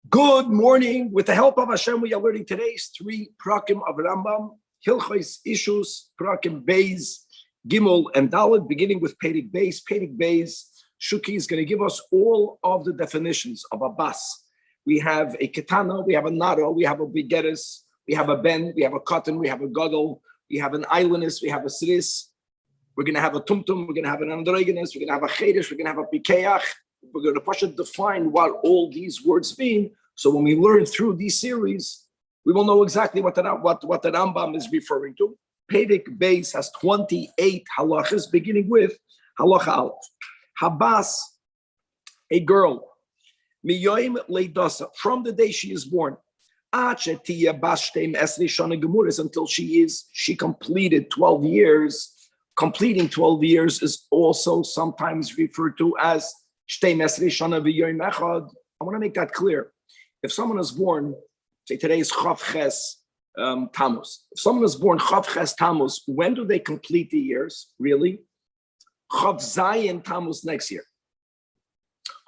Good morning. With the help of Hashem, we are learning today's three prakim of Rambam, Hilchos Ishus, prakim Beis, Gimel, and Dalet, beginning with Perek Beis. Perek Beis, Shuki is going to give us all of the definitions of a bas. We have a ketana, we have a nara, we have a bigeres, we have a ben, we have a cotton, we have a gadol, we have an islandess, we have a sris, we're going to have a tumtum, we're going to have an androgenes, we're going to have a chedesh, we're going to have a pikeach. We're going to define what all these words mean. So when we learn through these series, we will know exactly what the Rambam is referring to. Perek Beis has 28 halachas, beginning with halacha aleph. Habas, a girl, miyoim leidasa, from the day she is born, until she completed 12 years. Completing 12 years is also sometimes referred to as I want to make that clear. If someone is born, say today is Chav Ches Tammuz. If someone is born Chav Ches Tammuz, when do they complete the years? Really? Chav Zayin Tammuz next year.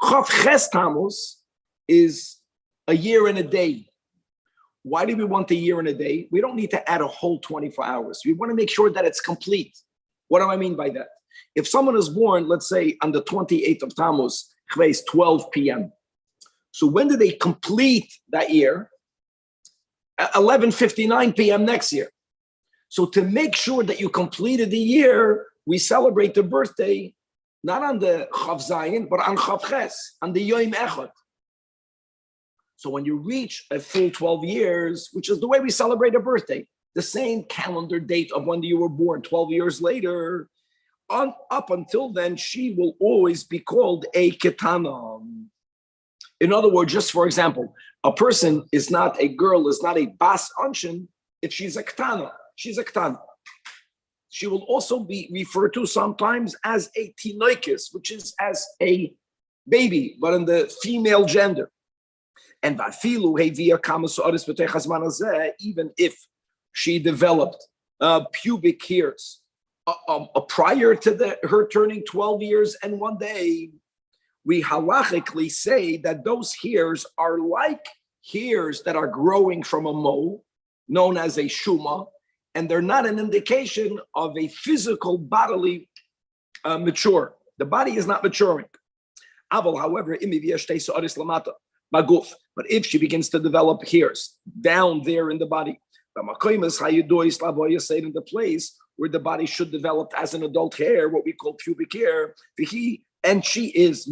Chav Ches Tammuz is a year and a day. Why do we want a year and a day? We don't need to add a whole 24 hours. We want to make sure that it's complete. What do I mean by that? If someone is born, let's say on the 28th of Tammuz, 12 p.m. So when do they complete that year? 11:59 p.m. next year. So to make sure that you completed the year, we celebrate the birthday, not on the Chav Zayin, but on Chav Ches, on the Yom Echad. So when you reach a full 12 years, which is the way we celebrate a birthday, the same calendar date of when you were born, 12 years later, up until then, she will always be called a ketana. In other words, just for example, a person is not a girl, is not a bas anshin if she's a ketana. She's a ketana. She will also be referred to sometimes as a tinoikis, which is as a baby, but in the female gender. And even if she developed pubic hairs prior to her turning 12 years and one day, we halachically say that those hairs are like hairs that are growing from a mole, known as a shuma, and they're not an indication of a physical bodily mature. The body is not maturing. However, but if she begins to develop hairs down there in the body, in the place where the body should develop as an adult hair, what we call pubic hair, and she is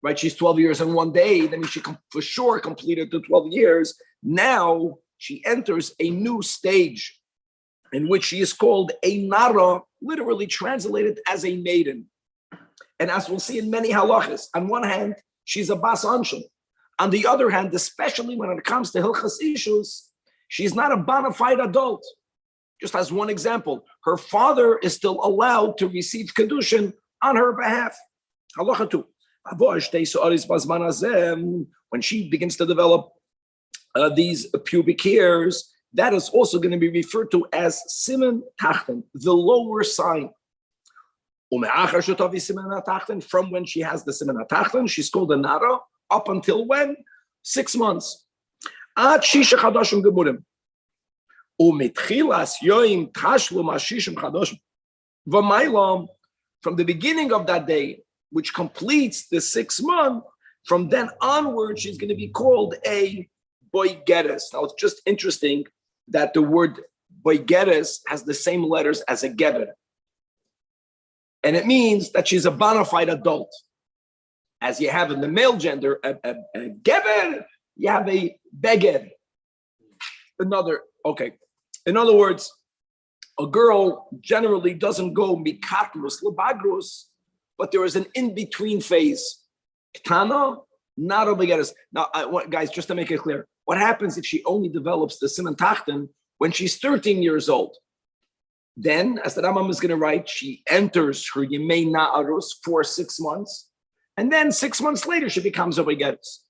right? She's 12 years and one day, then she for sure completed the 12 years. Now she enters a new stage in which she is called a nara, literally translated as a maiden. And as we'll see in many halachas, on one hand, she's a bas anshin. On the other hand, especially when it comes to Hilchos Ishus, she's not a bona fide adult. Just as one example, her father is still allowed to receive kedushin on her behalf. Halacha 2. When she begins to develop these pubic hairs, that is also going to be referred to as siman tachten, the lower sign. From when she has the siman tachten, she's called a nara. Up until when? 6 months. From the beginning of that day, which completes the 6 month, from then onward, she's going to be called a boigeres. Now, it's just interesting that the word boigeres has the same letters as a gever. And it means that she's a bona fide adult. As you have in the male gender, a gever, you have a beger. In other words, a girl generally doesn't go mikatlus lebagrus, but there is an in-between phase. Ketana, not a begeres. Now, guys, just to make it clear, what happens if she only develops the siman tachten when she's 13 years old? Then, as the Rambam is going to write, she enters her yemei na'arus for 6 months. And then 6 months later, she becomes a begeres.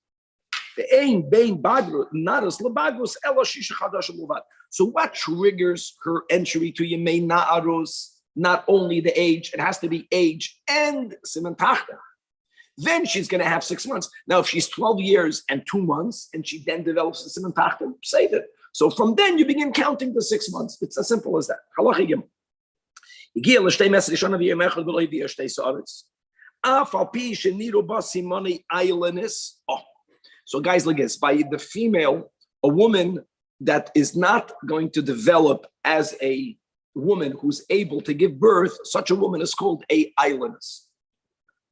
So what triggers her entry to Yemei Na'arus? Not only the age, it has to be age and Siman Tachta. then she's going to have 6 months. Now, if she's 12 years and 2 months, and she then develops the siman tachton, say that. So from then you begin counting the 6 months. It's as simple as that. So guys, look at this. By the female, a woman that is not going to develop as a woman who's able to give birth, such a woman is called a islandess.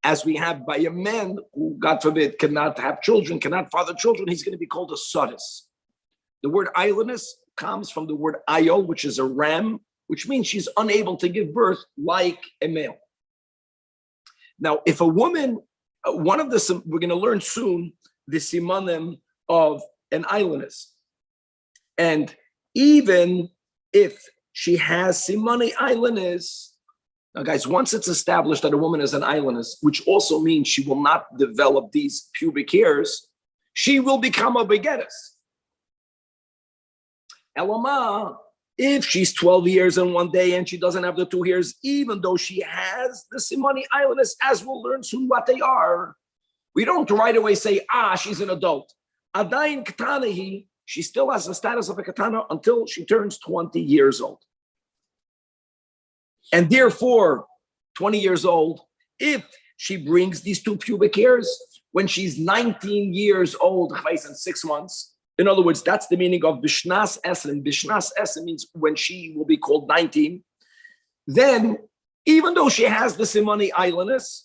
As we have by a man who, God forbid, cannot have children, cannot father children, he's going to be called a sodus. The word islandess comes from the word ayol, which is a ram, which means she's unable to give birth like a male. Now, if a woman, we're going to learn soon the simanim of an islandess. And even if she has simani islandess, now guys, once it's established that a woman is an islandess, which also means she will not develop these pubic hairs, she will become a begettes. Elama, if she's 12 years and 1 day and she doesn't have the 2 hairs, even though she has the simani islandess, as we'll learn soon what they are, we don't right away say, she's an adult. Adayin katanahi, she still has the status of a katana until she turns 20 years old. And therefore, 20 years old, if she brings these 2 pubic hairs, when she's 19 years old, and 6 months, in other words, that's the meaning of Bishnas Esen. Bishnas Esen means when she will be called 19. Then, even though she has the Simani islandess,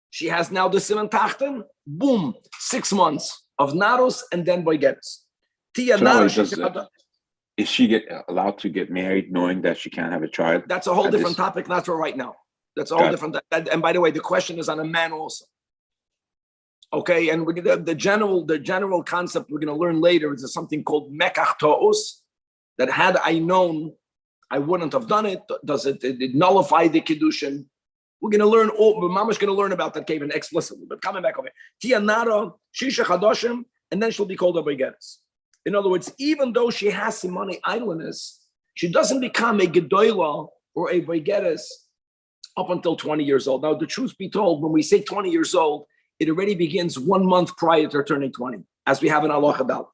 she has now the Siman Tachten, boom, 6 months of Naros and then Boigetes. Is she allowed to get married knowing that she can't have a child? That's a whole different topic, not for right now. That's a whole different. And by the way, the question is on a man also. Okay, and we're gonna, the general concept we're going to learn later is something called mekach to'os, that had I known, I wouldn't have done it. Does it nullify the kiddushin? We're going to learn. Mama's going to learn about that cave explicitly. But coming back over Tia Nara Shisha Chadoshim, and then she'll be called a begettes. In other words, even though she has simani islandess, she doesn't become a gedola or a begettes up until 20 years old. Now, the truth be told, when we say 20 years old, it already begins 1 month prior to turning 20, as we have in Allah about.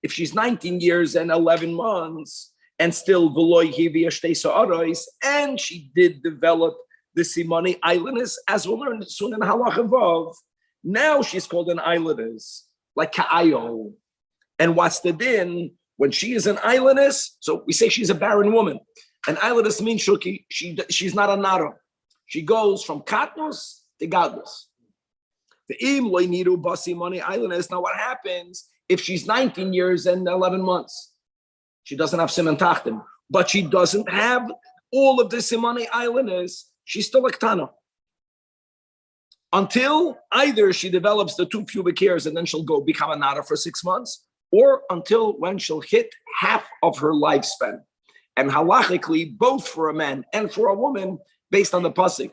If she's 19 years and 11 months, and still and she did develop the Simani islandess, as we'll learn soon in Halacha Vav, now she's called an islandess, like Ka'ayo. And what's the din? When she is an islandess, so we say she's a barren woman. An islandess means shuki, she's not a nara. She goes from katnos to godless. The im loy niru basimani islandess. Now what happens if she's 19 years and 11 months? She doesn't have siman tachtim, but she doesn't have all of the simani islandess. She's still a ktana. Until either she develops the 2 pubic hairs and then she'll go become a nara for 6 months, or until when she'll hit half of her lifespan. And halachically, both for a man and for a woman, based on the pasuk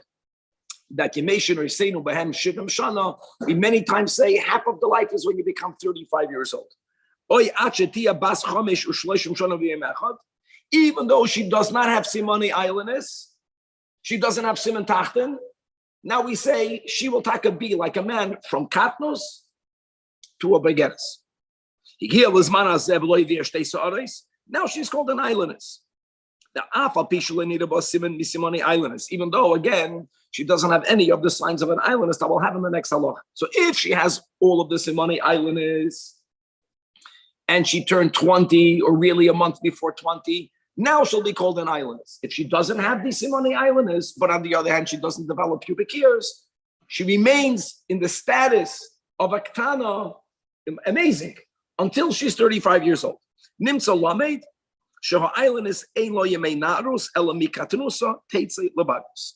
that Yemeshin or Yiseinu Behem Shivim Shana, we many times say half of the life is when you become 35 years old. Even though she does not have Simani islandess, she doesn't have Siman Tachten, now we say she will take a be like a man from Katnos to a Begettes. Now she's called an islandess. Even though, again, she doesn't have any of the signs of an islandess that we'll have in the next halach. So if she has all of the Simani islandess and she turned 20 or really a month before 20, now she'll be called an islandess. If she doesn't have the Simani islandess, but on the other hand, she doesn't develop pubic hairs, she remains in the status of a ktana, amazing, until she's 35 years old. Nimtza lamed, Halacha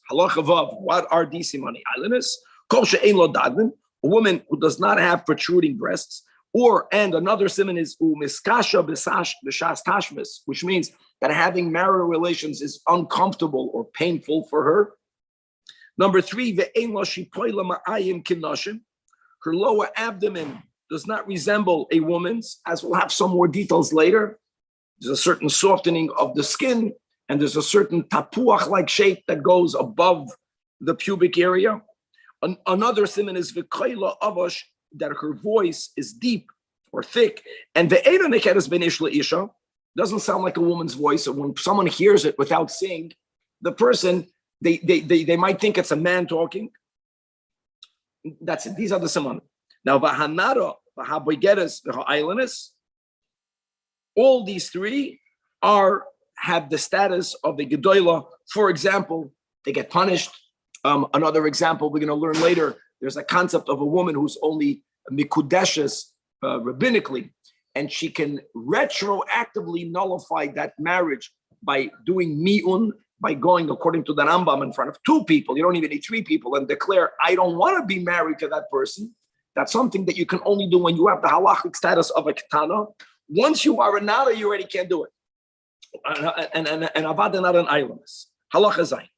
Vav, what are these simani islandess? A woman who does not have protruding breasts, and another simon is umiskasha b'shas tashmis, which means that having marital relations is uncomfortable or painful for her. Number 3, her lower abdomen does not resemble a woman's, as we'll have some more details later. There's a certain softening of the skin, and there's a certain tapuach-like shape that goes above the pubic area. Another siman is v'koila avash, that her voice is deep or thick, and the eina nekeres ben ish leisha, doesn't sound like a woman's voice. So when someone hears it without seeing, the person they might think it's a man talking. That's it. These are the siman. Now v'hanara, v'haboigeres, v'ha'ailenes, all these three have the status of a gedola. For example, they get punished. Another example we're going to learn later. There's a concept of a woman who's only mikudeshes rabbinically, and she can retroactively nullify that marriage by doing mi'un, by going according to the Rambam in front of two people. You don't even need three people, and declare, I don't want to be married to that person. That's something that you can only do when you have the halachic status of a ketana. Once you are a nada, you already can't do it. And avada not an island. Halacha zayin.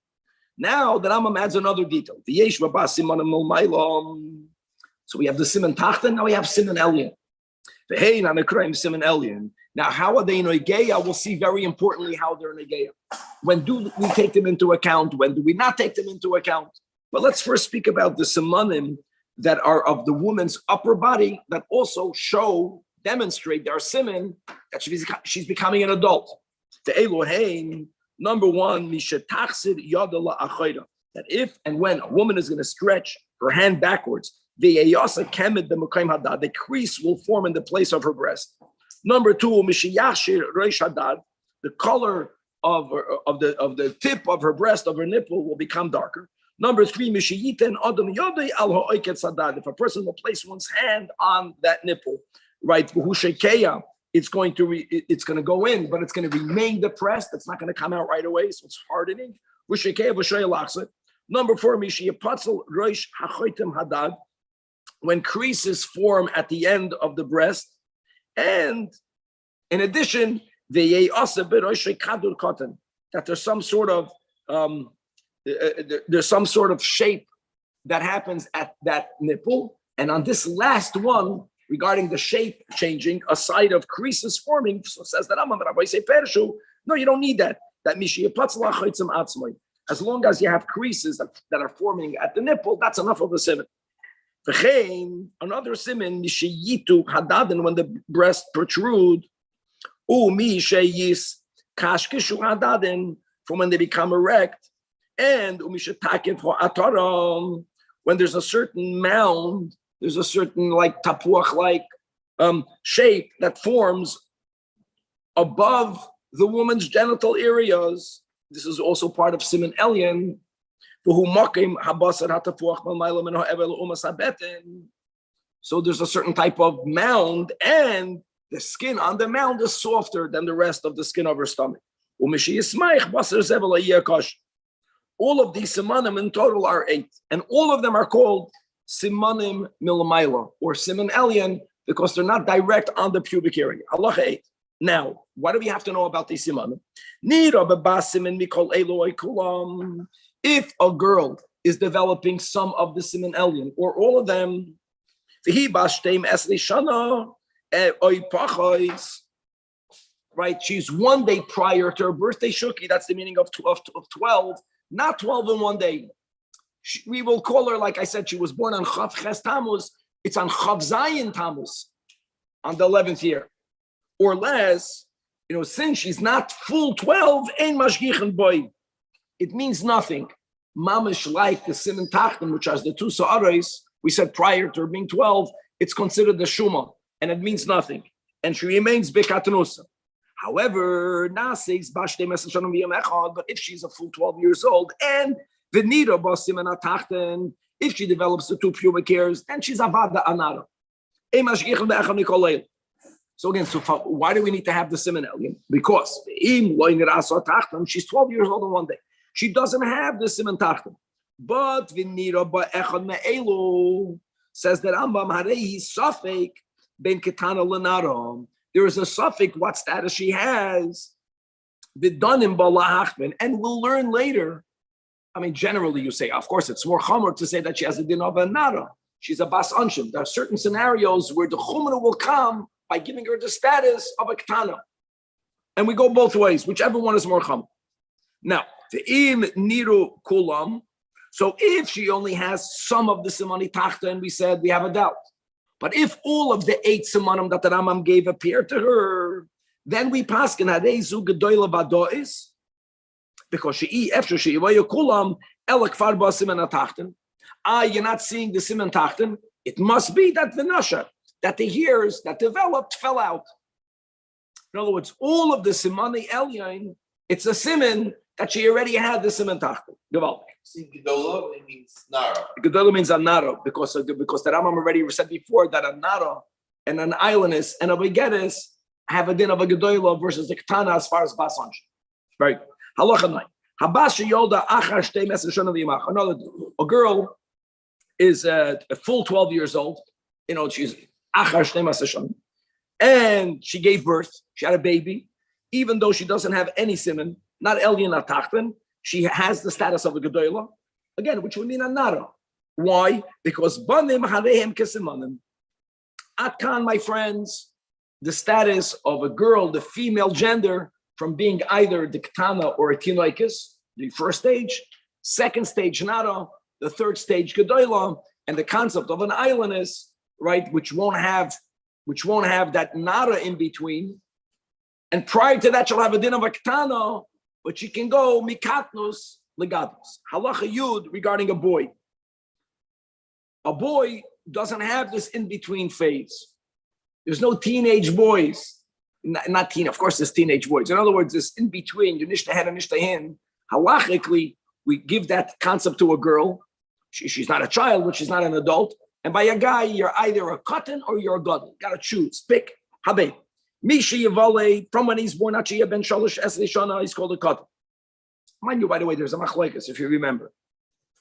Now the Rambam adds another detail. So we have the siman tachton. Now we have siman elyon. Siman elyon. Now how are they in Oigeya? We'll see very importantly how they're in Oigeya. When do we take them into account? When do we not take them into account? But let's first speak about the simanim that are of the woman's upper body that also demonstrate their siman that she's becoming an adult. The Elohein, number one, that if and when a woman is going to stretch her hand backwards, the crease will form in the place of her breast. Number two, the color of the tip of her breast, of her nipple, will become darker. Number three, if a person will place one's hand on that nipple, right, it's going to go in, but it's going to remain depressed. It's not going to come out right away, so it's hardening. Number four, when creases form at the end of the breast, and in addition, that there's some sort of shape that happens at that nipple, and on this last one, regarding the shape changing, a side of creases forming, so says that Rabbi say Pershu. No, you don't need that. As long as you have creases that are forming at the nipple, that's enough of a siman. Another siman, when the breast protrude, from when they become erect, and when there's a certain mound, there's a certain like tapuach-like shape that forms above the woman's genital areas. This is also part of siman elyon. So there's a certain type of mound, and the skin on the mound is softer than the rest of the skin of her stomach. All of these simanim in total are 8, and all of them are called simanim milamaila, or siman elyon, because they're not direct on the pubic area. Allah 8. Now, what do we have to know about these simanim? If a girl is developing some of the siman elyon, or all of them, right? She's 1 day prior to her birthday shuki. That's the meaning of 12, not 12 in 1 day. We will call her, like I said, she was born on Chav Ches Tammuz. It's on Chav Zayin Tammuz, on the 11th year, or less. Since she's not full 12, ein mashgichen boy. It means nothing. Mamish, like the siman tachton, which has the 2 sa'aros, we said prior to her being 12, it's considered the shuma, and it means nothing, and she remains bekatnusa. However, but if she's a full 12 years old, and if she develops the 2 pubic hairs, then she's avada anara. So again, why do we need to have the siman elyon? Because she's 12 years old in 1 day. She doesn't have the siman tachton. But says that Rambam harehi safek ben ketana lenara. There is a suffix what status she has. And we'll learn later. I mean, generally you say, of course, it's more chomer to say that she has a din of a nara. She's a bas anshim. There are certain scenarios where the chomer will come by giving her the status of a ketana. And we go both ways, whichever one is more chomer. Now, the im niru kulam, So if she only has some of the simani tachta, and we said we have a doubt. But if all of the 8 simanim that the Rambam gave appear to her, then we paskin hadezu gedoyle badois, because she after she kulam elak farba siman tachten. You're not seeing the siman tachten. It must be that the nasha, that the hairs that developed fell out. In other words, all of the simani elyon, it's a siman that she already had the siman tachten. Gewaltig. See, Gedola, it means Nara. Gedola means a nara, because the Rambam already said before that a nara and an islandess and a begetis have a din of a gedola versus the ketana as far as basanj. Very good. Halacha 9. Habasha yolda achar shtei meser shana v'yimach. Another, a girl is a full 12 years old. She's achar shtei meser shana, and she gave birth. She had a baby, even though she doesn't have any siman, not elyon, not tachten. She has the status of a gedola, again, which would mean a nara. Why? Because banim harehem kesimanim. Atkan, my friends, the status of a girl, the female gender, from being either the ketana or a tinoikis, the first stage, second stage nara, the third stage gedola, and the concept of an islandess, right, which won't have that nara in between. And prior to that, she'll have a din of a ketana, but she can go mikatnus legadnus. Halacha yud regarding a boy. A boy doesn't have this in-between phase. There's no teenage boys. Not teen, of course, there's teenage boys. In other words, this in-between, you nishtahen and nishtahin. Halachically, we give that concept to a girl. She's not a child, but she's not an adult. And by a guy, you're either a katan or you're a gadol. Got to choose. Pick. Habib. Mishi Yavale, from when he's born, Achia ben Shalosh Esli Shana, he's called a katan. Mind you, by the way, there's a machlokes, if you remember.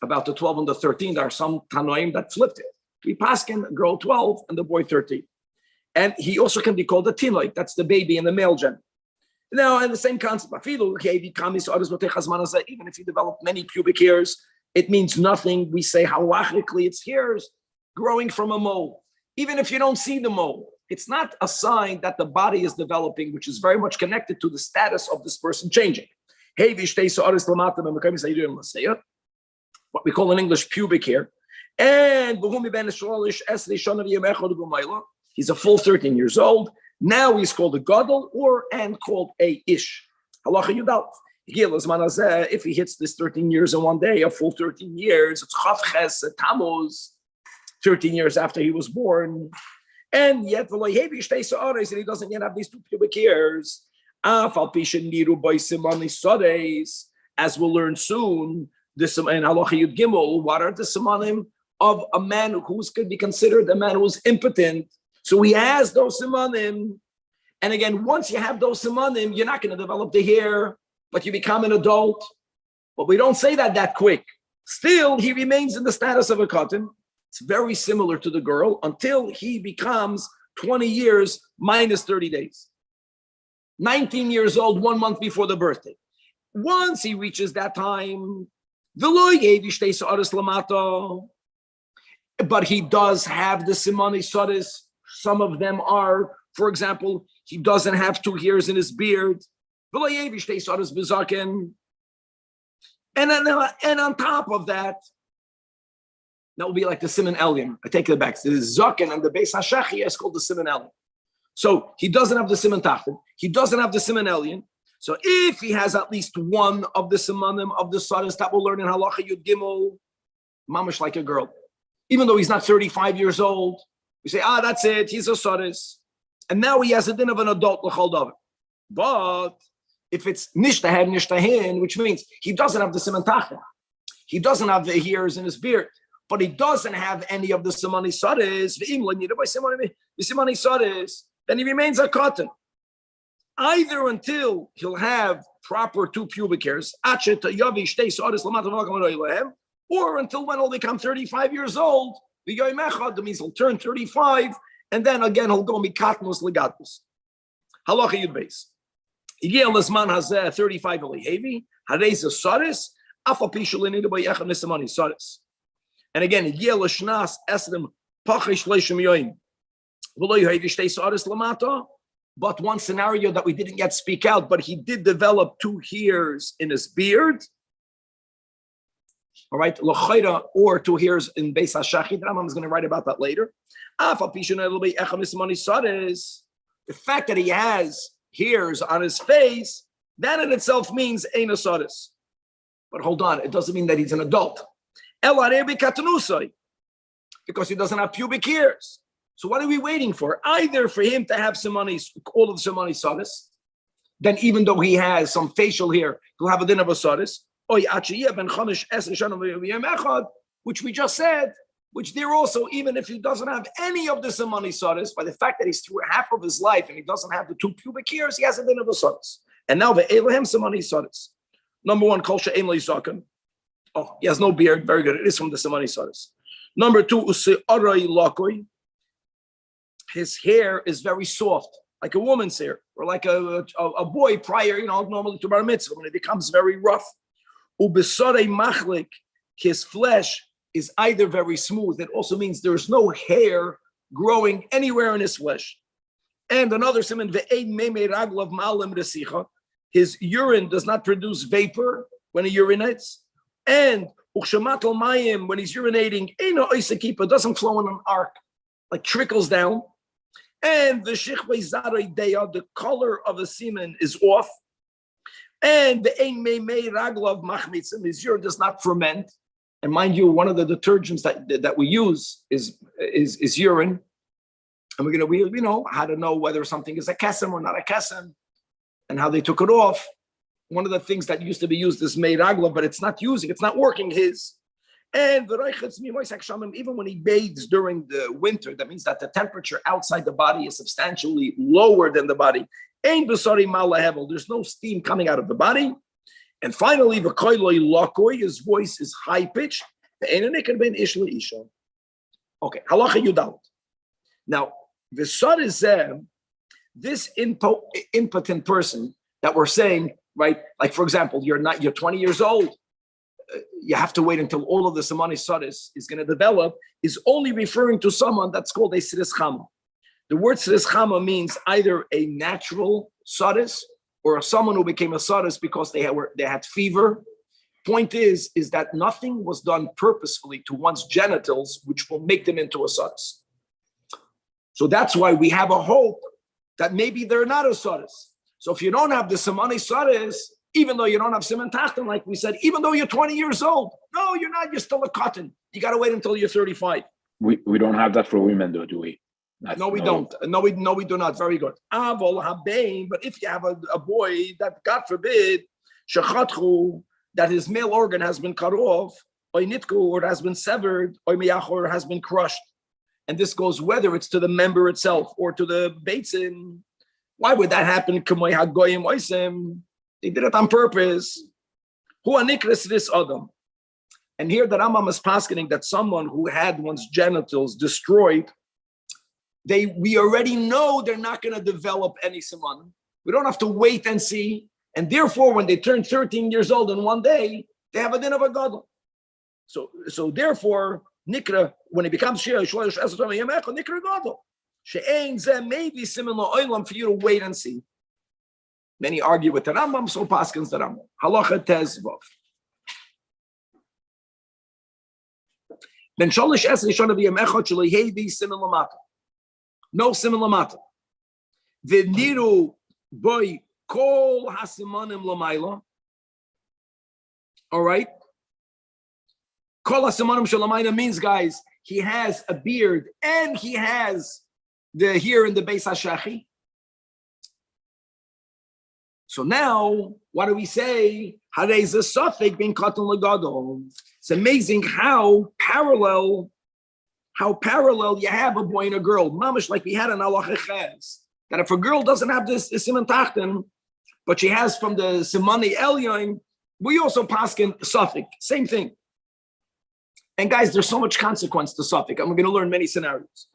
About the 12 and the 13, there are some Tanoim that flipped it. We paskin a girl 12 and the boy 13. And he also can be called a tinoik. That's the baby in the male gender. Now, and the same concept, even if he developed many pubic hairs, it means nothing. We say halachically it's hairs growing from a mole. Even if you don't see the mole, it's not a sign that the body is developing, which is very much connected to the status of this person changing. What we call in English pubic hair. And he's a full 13 years old. Now he's called a gadol and called a ish. Halacha yudal. If he hits this 13 years in one day, a full 13 years, it's Chavches Tammuz, 13 years after he was born. And yet, and he doesn't yet have these 2 pubic hairs. As we'll learn soon, this in Halacha Yud Gimel, what are the simanim of a man who's could be considered a man who's impotent? So he has those simanim. And again, once you have those simanim, you're not going to develop the hair, but you become an adult. But we don't say that quick. Still, he remains in the status of a katan. It's very similar to the girl until he becomes 20 years minus 30 days. 19 years old, 1 month before the birthday. Once he reaches that time, but he does have the simani sadis. Some of them are, for example, he doesn't have 2 hairs in his beard. And on top of that will be like the Siman Elyon. I take it back. The Zaken and the Beis Hashachi is called the Siman Elyon. So he doesn't have the Siman Tachtin. He doesn't have the Siman Elyon. So if he has at least one of the Simanim of the Sadis that we'll learn in Halacha Yud Gimel, mamish like a girl. Even though he's not 35 years old, we say, that's it, he's a Sadis. And now he has a din of an adult, l'chol davar. But if it's nishtahen, nishtahin, which means he doesn't have the Siman Tachtin. He doesn't have the hairs in his beard. But he doesn't have any of the simani sadis, then he remains a katan. Either until he'll have proper 2 pubic hairs, or until when he'll become 35 years old, that means he'll turn 35, and then again he'll go mikatnos legatus. Halacha yud beis. Igel lesman hazeh 35 elihevi harei sadis afal pishul inidu bayechem nesamani sadis. And again, one scenario that we didn't yet speak out, but he did develop 2 hairs in his beard. All right, L'chayra, or 2 hairs in Beis HaShachit. Rambam is going to write about that later. The fact that he has hairs on his face, that in itself means ein asadis. But hold on, it doesn't mean that he's an adult. Because he doesn't have pubic hairs. So what are we waiting for? Either for him to have all of simani sadis, then even though he has some facial hair, he'll have a din of asadis, which we just said, which there also, even if he doesn't have any of the simani sadis, by the fact that he's through half of his life and he doesn't have the 2 pubic hairs, he has a din of asadis. And now the Elohim simani sadis. Number 1, kol she'en lo yisaken. Oh, he has no beard. Very good. It is from the simani sadis. Number 2, use'arai lakoi. His hair is very soft, like a woman's hair, or like a boy prior, normally to bar mitzvah, when it becomes very rough. Ubesarei machlik. His flesh is either very smooth. It also means there's no hair growing anywhere in his flesh. And another siman, ve'ein meimei raglav ma'alim resicha. His urine does not produce vapor when he urinates. And ukshamatol mayim, when he's urinating, eino oisakipa, doesn't flow in an arc, like trickles down. And the shichvei zarei deya, the color of the semen is off. And the ein meimei raglav machmitzim, his urine does not ferment. And mind you, one of the detergents that we use is urine. And we're going to, how to know whether something is a kesem or not a kesem, and how they took it off. One of the things that used to be used is meiragla, but it's not working his. And even when he bathes during the winter, that means that the temperature outside the body is substantially lower than the body. There's no steam coming out of the body. And finally, his voice is high pitched. Okay, halacha yudal. Now, the son is this impotent person that we're saying, right? Like, for example, you're 20 years old. You have to wait until all of the samani sadis is going to develop, is only referring to someone that's called a sidis chama. The word sidis chama means either a natural sadis or someone who became a sadis because they had fever. Point is that nothing was done purposefully to one's genitals, which will make them into a sadis. So that's why we have a hope that maybe they're not a sadis. So if you don't have the samani sadis, even though you don't have siman tachton, like we said, even though you're 20 years old, no, you're not. You're still a cotton. You got to wait until you're 35. We don't have that for women, though, do we? No, we don't. No, we do not. Very good. But if you have a boy that, God forbid, that his male organ has been cut off, or it has been severed, or has been crushed, and this goes whether it's to the member itself or to the beitzin. Why would that happen? They did it on purpose. And here the Rambam is paskening that someone who had one's genitals destroyed, we already know they're not going to develop any siman. We don't have to wait and see. And therefore, when they turn 13 years old in one day, they have a din of a gadol. So therefore, nikra, when it becomes shir, nikra gadol. She'ein zeh maybe similar oilam for you to wait and see. Many argue with the Rambam, so paskins the Rambam. Halacha tezvav. Ben sholish esrei shana v'yamechot shelo yehi simin lamata. No simin lamata. V'niru boy kol hasimanim lamayla. All right. Kol hasimanim shalamayla means, guys, he has a beard and he has the hair in the Beis HaShachi. So now, what do we say? It's amazing how parallel you have a boy and a girl. Mamish, like we had in Allah Ches, that if a girl doesn't have this siman tachten, but she has from the simani elyon, we also paskin safek. Same thing. And guys, there's so much consequence to safek. I'm going to learn many scenarios.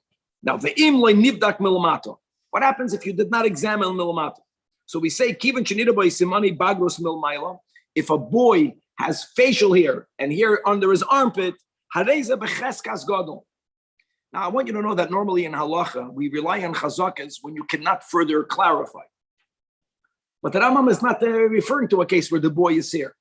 Now, the imloy nivdak milamato. What happens if you did not examine milamato? So we say, Kivan Chinita by Simani Bagros Milmaila, if a boy has facial hair and hair under his armpit, Hareza Becheskas Gadol. Now I want you to know that normally in halacha, we rely on chazakas when you cannot further clarify. But the Rambam is not referring to a case where the boy is here.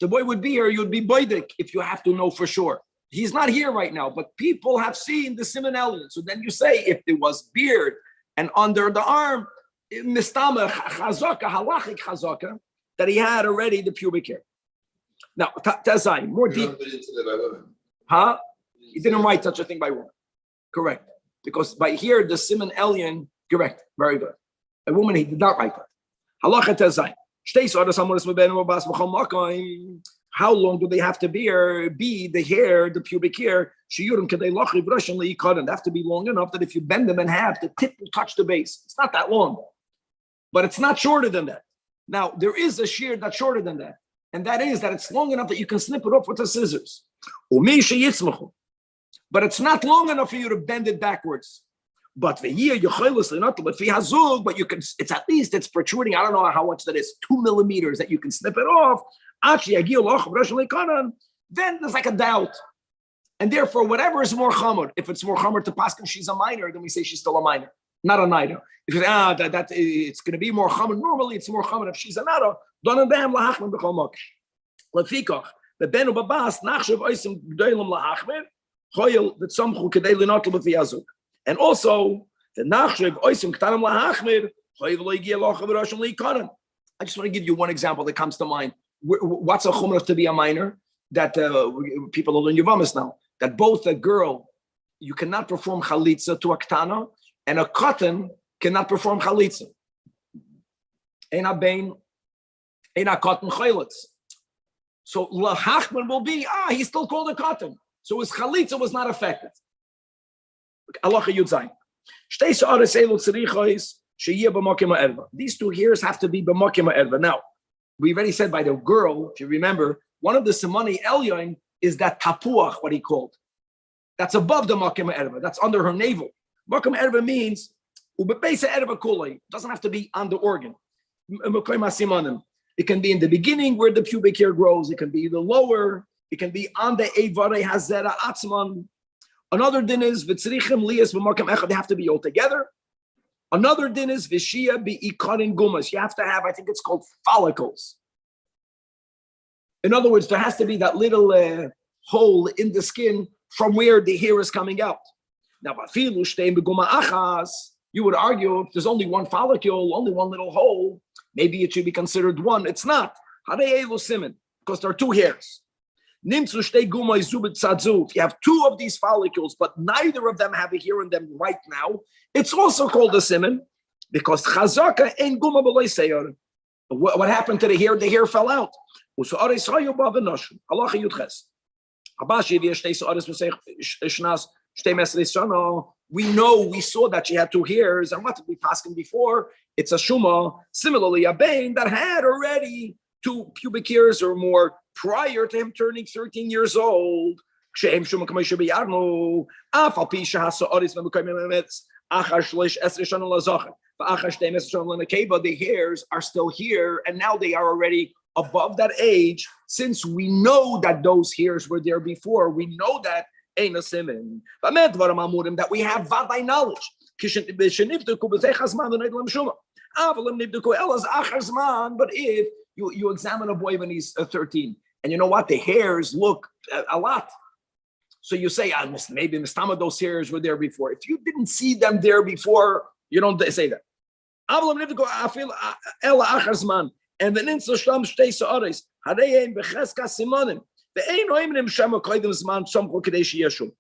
The boy would be here, you'd be boidik if you have to know for sure. He's not here right now, but people have seen the Siman Elyon. So then you say, if there was beard and under the arm, mistama chazaka, halachic chazaka, that he had already the pubic hair. Now, Tazai, more deep. Huh? He didn't write such a thing by woman. Correct. Because by here, the Siman Elyon, correct. Very good. A woman, he did not write that. Halacha Tazai. How long do they have to be the hair, the pubic hair? They have to be long enough that if you bend them in half, the tip will touch the base. It's not that long, but it's not shorter than that. Now, there is a shear that's shorter than that, and that is that it's long enough that you can snip it off with the scissors. But it's not long enough for you to bend it backwards. But but you can, it's at least, it's protruding. I don't know how much that is, 2 millimeters that you can snip it off. Then there's like a doubt. And therefore, whatever is more chamor, if it's more chamor to paskin, she's a minor, then we say she's still a minor, not a nida. If you say, it's going to be more chamor, normally it's more chamor if she's a nada. The benu babas nachshav oisim g'dolim lahachmer choyel v'tzomchu kedei l'notel b'viyazuk. And also the nachshav oisim k'tanim lahachmer choyel lo yigia lochav v'roshim li'ikanan. I just want to give you one example that comes to mind. What's a chumrah to be a minor? That people are learning Yavamis now. That both a girl, you cannot perform chalitza to a ktana, and a katan cannot perform chalitza. Ein a katan chaylitz. So lahachman will be, he's still called a katan. So his chalitza was not affected. Allah Yud Zayin. These 2 hairs have to be b'makim ha'erva. Now, we already said by the girl, if you remember, one of the Simani Elyon is that tapuach, what he called. That's above the makim ha'erva. That's under her navel. Makim ha'erva means ubepeisa erva kulei. Doesn't have to be on the organ. It can be in the beginning where the pubic hair grows. It can be the lower. It can be on the Eivarei Hazera Atzman. Another din is Vitzrichim Lias B'Makim Echad. They have to be all together. Another din is Vishia Bi'ikarin Gumas. You have to have, I think it's called follicles. In other words, there has to be that little hole in the skin from where the hair is coming out. Now, you would argue if there's only one follicle, only one little hole, maybe it should be considered one. It's not. Because there are 2 hairs. If you have 2 of these follicles, but neither of them have a hair in them right now, it's also called a siman, because chazaka ain't guma b'loy seyor. What happened to the hair? The hair fell out. We know, we saw that she had 2 hairs, and what did we pass him before? It's a shuma. Similarly, a bain that had already 2 pubic hairs or more prior to him turning 13 years old. The hairs are still here, and now they are already above that age. Since we know that those hairs were there before, we know that ain't a siman. That we have vaday knowledge. But if you examine a boy when he's 13, and you know what? The hairs look a lot. So you say, maybe Mistama, those hairs were there before. If you didn't see them there before, you don't say that. And then in Shlam Shtei Sa'aris, Hareim Becheska Simonim, the Ein Oimnim Shema Koidim Zman Shom Kodesh Yeshua.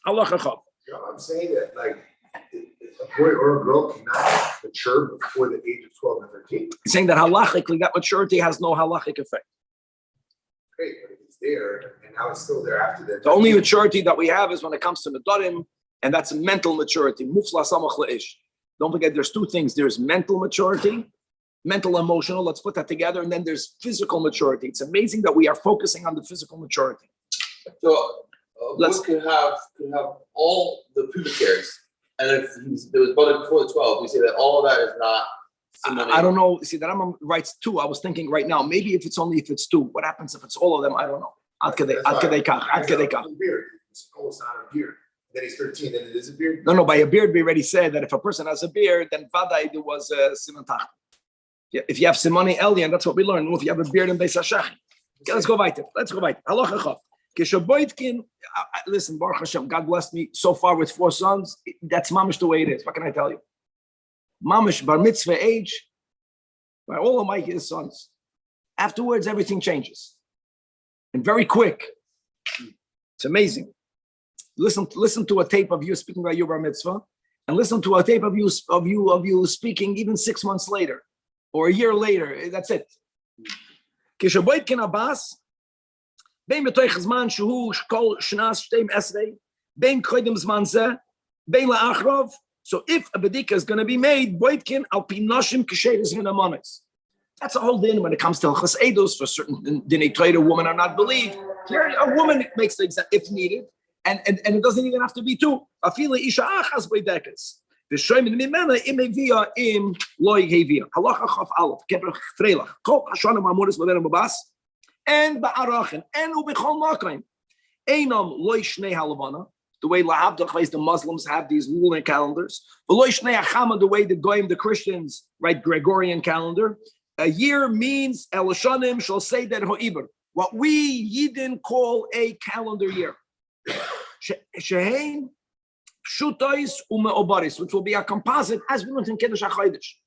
Allah Chachav. I'm saying that, like, a boy or a girl cannot mature before the age of 12 and 13. He's saying that halachically, that maturity has no halachic effect. Great, but if it's there, and now it's still there after that. The only maturity that we have is when it comes to Nedarim, and that's mental maturity. Mufla Samach Le'ish. Don't forget, there's 2 things. There's mental maturity, mental, emotional. Let's put that together. And then there's physical maturity. It's amazing that we are focusing on the physical maturity. So let's could have all the pubic hairs, and if there was budded before the 12, we say that all of that is not. I don't know. See, the Rambam writes 2. I was thinking right now, maybe if it's 2. What happens if it's all of them? I don't know. Ad kadei kach. It's almost not a beard. Then he's 13, then it is a beard? No, by a beard, we already said that if a person has a beard, then vaday there was a siman tach. If you have simani elyon, that's what we learned. If you have a beard in Beis HaShach. Let's go weiter. Halacha Chaf. Kishaboitkin, listen, Baruch Hashem, God blessed me so far with 4 sons. That's mamish the way it is. What can I tell you? Mamish bar mitzvah age, by all of my sons. Afterwards, everything changes, and very quick. It's amazing. Listen to a tape of you speaking about your bar mitzvah, and listen to a tape of you speaking even 6 months later, or a year later. That's it. Kishaboitkin Abbas. Bein betoich zman shehu kol shnas shtem esrei, bein koidem zman zeh, bein la'achrov. So if a bedika is going to be made, boitkin al pi noshim kisheres v'namonis. That's a whole din when it comes to Hilchos Eidos. For certain dinei Torah, women are not believed. Here, a woman makes the exam if needed, and it doesn't even have to be 2. Afile isha achas boidekes. V'shoyim mimena im hevia im loy hevia. Halacha chaf aleph keber freilach. Kol hashanim amoris v'benem babas. And ba'arachen and ubichol makayim einam loy shnei halavana, the way lahavdach the Muslims have these lunar calendars, but loy shnei achama, the way the goyim, the Christians, right, Gregorian calendar. A year means elashanim shall say that ho'iber, what we Yidden call a calendar year. Shehein pshutais umeobaris, which will be a composite, as we learned in Kiddush HaChodesh,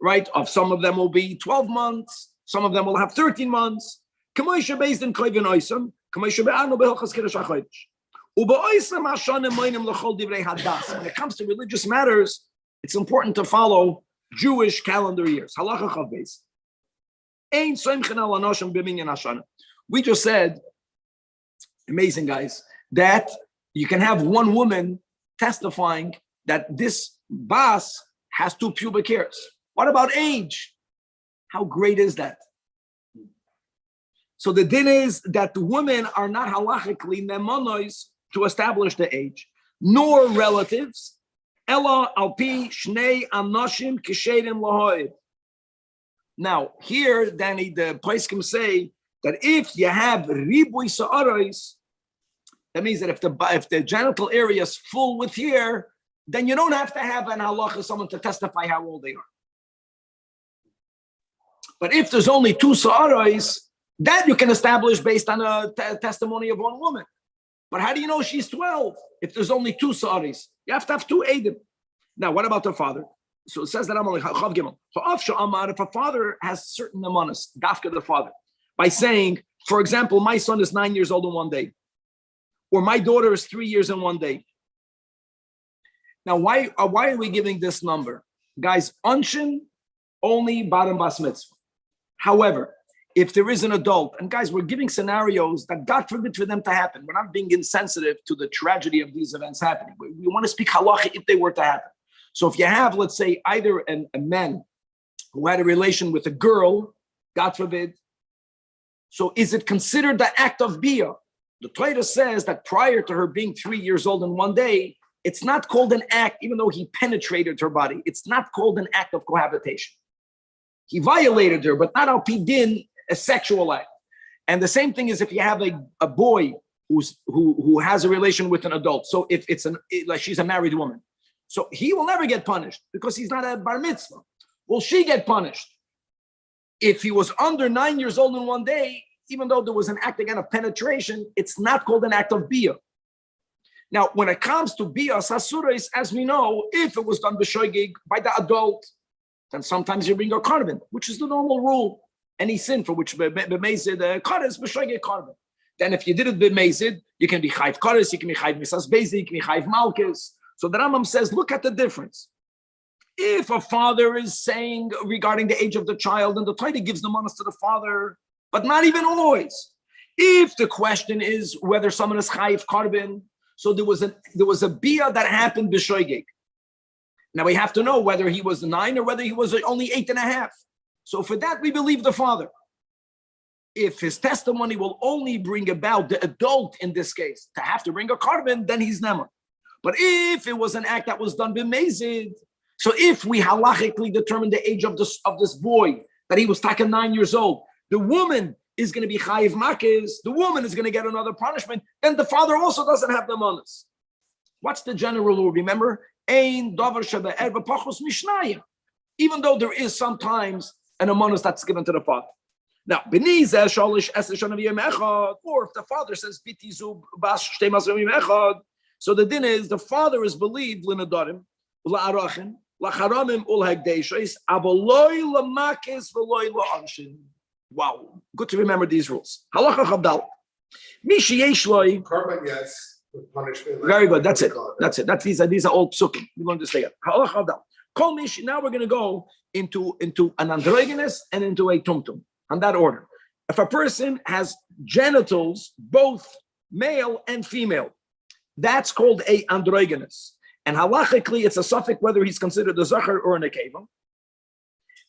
right? Of some of them will be 12 months, some of them will have 13 months. Based in Koivin Oisam, when it comes to religious matters, it's important to follow Jewish calendar years. We just said, amazing guys, that you can have one woman testifying that this bas has 2 pubic hairs. What about age? How great is that? So the din is that the women are not halachically nemonos to establish the age, nor relatives. Ella alpi shnei anoshim kishedim lahoid. Now here, Danny, the poskim say that if you have ribui sa'aros, that means that if the genital area is full with hair, then you don't have to have an halacha, someone to testify how old they are. But if there's only 2 sa'aros, that you can establish based on a testimony of one woman. But how do you know she's 12 if there's only 2 sa'aris? You have to have 2 edim. Now, what about her father? So it says that if a father has certain amanas, dafka the father, by saying, for example, my son is 9 years old in one day, or my daughter is 3 years in one day. Now, why are we giving this number? Guys, unshin, only bottom bas mitzvah. However, if there is an adult, and guys, we're giving scenarios that God forbid for them to happen. We're not being insensitive to the tragedy of these events happening. We want to speak halacha if they were to happen. So if you have, let's say, either a man who had a relation with a girl, God forbid, so is it considered the act of bia? The Torah says that prior to her being 3 years old in one day, it's not called an act, even though he penetrated her body. It's not called an act of cohabitation. He violated her, but not al pidin, a sexual act. And the same thing is if you have a boy who has a relation with an adult. So if it's like she's a married woman, so he will never get punished because he's not a bar mitzvah. Will she get punished? If he was under 9 years old in one day, even though there was an act again of penetration, it's not called an act of bia. Now, when it comes to bia sasurais, as we know, if it was done b'shoigig by the adult, then sometimes you bring a carbon, which is the normal rule. Any sin for which b'mezid kares b'shoigig carbon. Then if you did it b'mezid, you can be chayv kares, you can be chayv misas bezi, you can be chayv malchus. So the Rambam says, look at the difference. If a father is saying regarding the age of the child, and the Torah gives the manas to the father, but not even always. If the question is whether someone is chayv carbon, so there was a bia that happened b'shoigig. Now we have to know whether he was 9 or whether he was only 8.5. So for that we believe the father. If his testimony will only bring about the adult in this case to have to bring a carbon, then he's nemer. But if it was an act that was done b'mezid, so if we halachically determine the age of this boy, that he was taken 9 years old, the woman is going to be chayiv makis, the woman is going to get another punishment, then the father also doesn't have the manas. What's the general rule? Remember, ein davar shebe'er b'pachos mishnayim. Even though there is sometimes an amonis that's given to the father. Now, or if the father says, so the din is the father is believed l'nadarim, la'arachin, la'charamim ulhagdeishos, avoloi lamakis v'loi la'anshin. Wow, good to remember these rules. Halacha chavdal. Mishi yeshloi. Karma, yes. With punishment. Very good. That's it. That's it. These are all psukim. We learned this together. Halacha chavdal. Kol mishi. Now we're going to go into an androgynous and into a tumtum. On that order. If a person has genitals, both male and female, that's called a androgynous. And halachically, it's a suffix whether he's considered a zachar or an nekeva.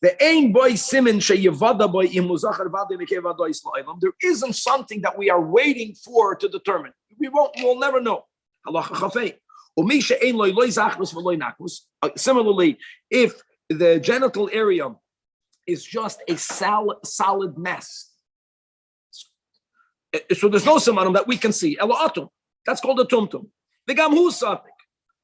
The ein boy simin sheyevada boy imu zachar vada nekeva dois la'olam. There isn't something that we are waiting for to determine. We'll never know. Halacha chafei. Umisha ein loy zachrus v'loy nakus. Similarly, if the genital area is just a solid mess, so there's no simanim that we can see. Elatum. That's called a tumtum. The gamhu suffix.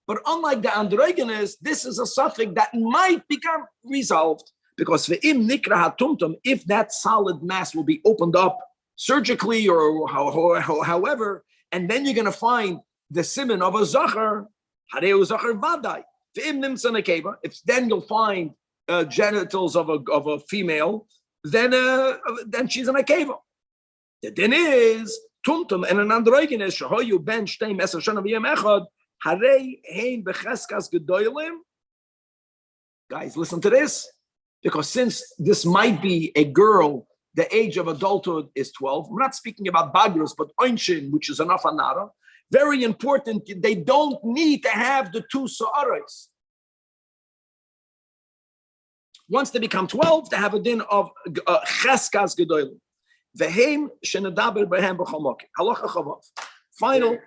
But unlike the androgynous, this is a suffix that might become resolved. Because ve'im nikra hatumtum, if that solid mass will be opened up surgically or however, and then you're going to find the siman of a zachar, hareu zachar vadai. Ve'im nimtza nekeva, if then you'll find genitals of a female, then she's an nekeva. The din is tumtum and an androgynous shahoyu ben shtei meser shana v'yem echad harei hein becheskas gedolim. Guys, listen to this. Because since this might be a girl, the age of adulthood is 12. We're not speaking about bagrus, but oinshin, which is enough anara. Very important. They don't need to have the two sa'arais. Once they become 12, they have a din of cheskas gedolim. Vehem shenedaber behem b'chamok. Halacha chavav. Final.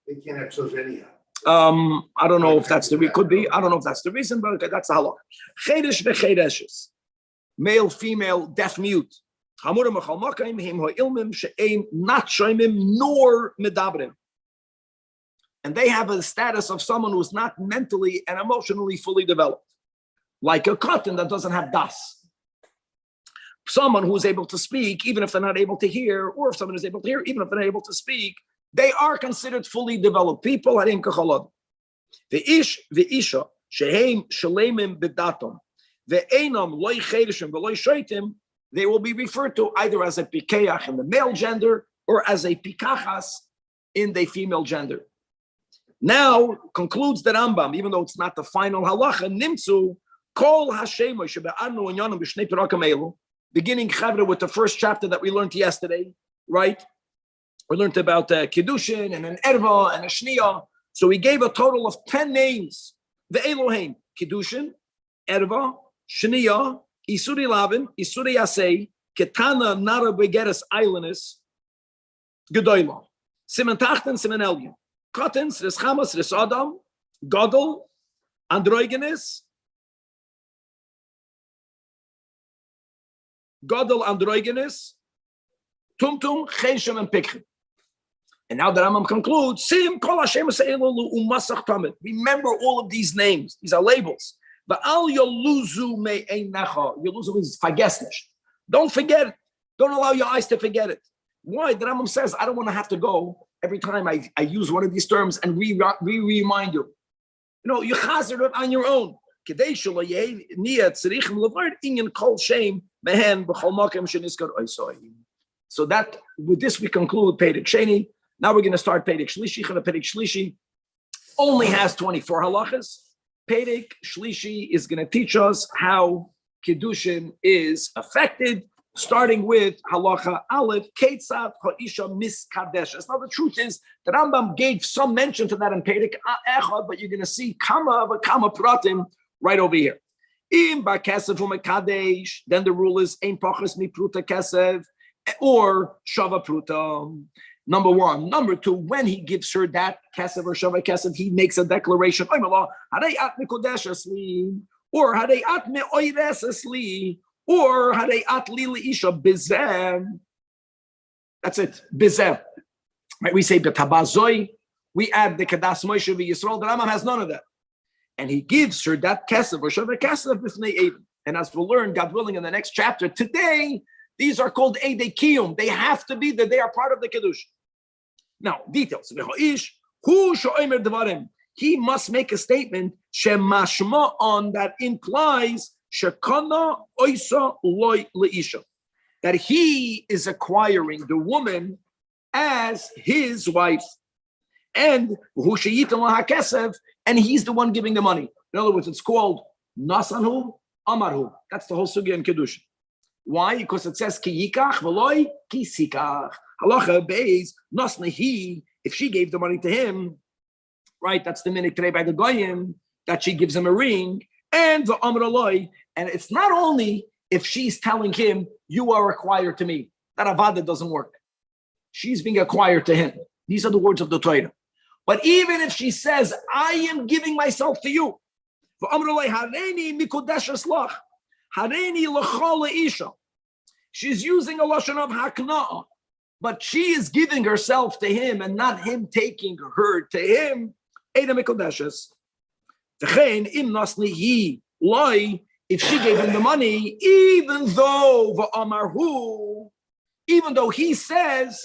They can't have children anyhow. I don't know if that's the could be. I don't know if that's the reason, but okay, that's the halacha. Chedesh v'chedeshes, male, female, deaf, mute. Hamurim v'chalmakim him ha'ilmim she'ein not shoymim nor medabrim, and they have a status of someone who's not mentally and emotionally fully developed, like a cotton that doesn't have das. Someone who's able to speak, even if they're not able to hear, or if someone is able to hear, even if they're not able to speak. They are considered fully developed people. The ish, the isha, shehem shalemim bedatom, the einam loy chedeshim v'loy shoitim. They will be referred to either as a pikeach in the male gender or as a pikachas in the female gender. Now concludes the Rambam, even though it's not the final halacha. Nimtzu kol hashema shebe'anu inyanim b'shnei perakim elu. Beginning chavra with the first chapter that we learned yesterday, right? We learned about Kiddushin and an Erva and a Shniya. So we gave a total of 10 names. The Elohim, Kiddushin, Erva, Shniya, Isuri Lavin, Isuri Yasei, Ketana, Nara Begeres Islandis, Gedoyla, Simen Tachten, Simen Elgin, Kotens, Reschamas, Resadam, Godel, Androgenes, Tumtum, Cheshem, and Pikchen. And now the Rambam concludes, remember all of these names. These are labels. Yoluzu is fagesnish. Don't forget it. Don't allow your eyes to forget it. Why? The Rambam says, I don't want to have to go every time I use one of these terms and remind you. You know, you chazer it on your own. So that with this we conclude Perek Sheni. Now we're going to start Perek Shlishi. Perek Shlishi only has 24 halachas. Perek Shlishi is going to teach us how Kiddushin is affected, starting with halacha aleph, Ketzat ha'isha miskadeshes. Now the truth is, the Rambam gave some mention to that in Perek Echad, but you're going to see kama pratim right over here. Im bar kesef u'mekadesh, then the rule is ein pachas mi pruta kesef, or shava pruta. Number one. Number two, when he gives her that kesef or shava kesef, he makes a declaration, or hadei at me oiresesli, or hadei at lili isha bizeh. That's it, bizeh. Right? We say betabazoi, we add the kadas Moshe v'Yisrael. The Rambam has none of that. And he gives her that kesef or shava kesef b'fnei Eidim. And as we'll learn, God willing, in the next chapter, today, These are called Eidei Kiyum. They have to be that they are part of the Kiddush. Now, details. He must make a statement shemashma on that implies shekana oisa loy leisha, that he is acquiring the woman as his wife, and and he's the one giving the money. In other words, it's called nasanhu amarhu. That's the whole sugya in Kiddush. Why? Because it says ki yikach v'loy ki sikach. Halacha beis nasnehi. If she gave the money to him, right? That's the minute today by the goyim that she gives him a ring, and the amr aloy. And it's not only if she's telling him you are acquired to me. That avada doesn't work. She's being acquired to him. These are the words of the Torah. But even if she says, I am giving myself to you, she's using a lashon of hakna'ah, but she is giving herself to him and not him taking her to him. If she gave him the money, even though he says,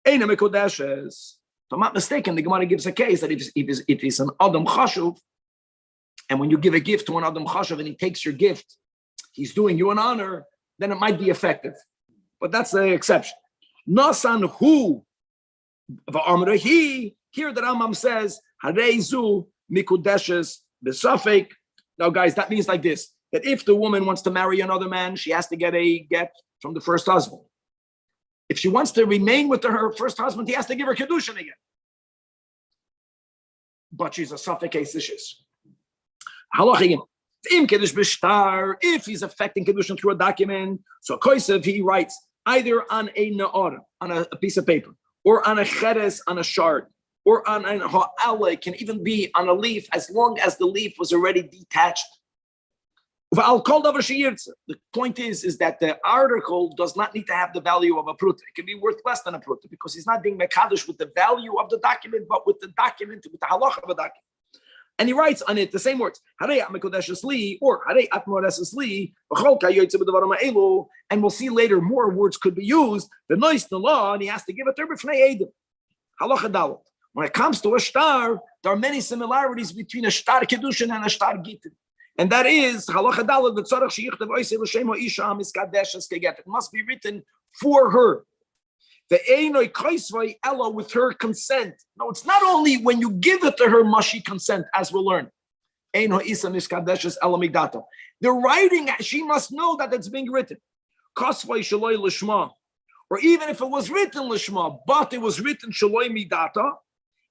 if I'm not mistaken, the Gemara gives a case that if it's an Adam Chashuv, and when you give a gift to an Adam Chashuv and he takes your gift, he's doing you an honor, then it might be effective. But that's the exception. Nasan hu he, here the Rambam says, Hareizu mikudeshes besafek. Now, guys, that means like this, that if the woman wants to marry another man, she has to get a get from the first husband. If she wants to remain with her first husband, he has to give her Kedushin again. But she's a Safek Ishus. If he's affecting Kedushin through a document, so Koisev, he writes either on a Na'ara, on a piece of paper, or on a Cheres, on a shard, or on an Ha'ala, can even be on a leaf, as long as the leaf was already detached. The point is that the article does not need to have the value of a pruta. It can be worth less than a pruta because he's not being mekadosh with the value of the document, but with the document, with the halacha of a document. And he writes on it the same words, or and we'll see later more words could be used. The noise, the law, and he has to give it to b'fnei edim. Halacha dalet. When it comes to a shtar, there are many similarities between a shtar kedushin and a shtar gitin. And that is, it must be written for her. With her consent. No, it's not only when you give it to her must she consent, as we'll learn. The writing, she must know that it's being written. Or even if it was written lishma, but it was written shaloi midata,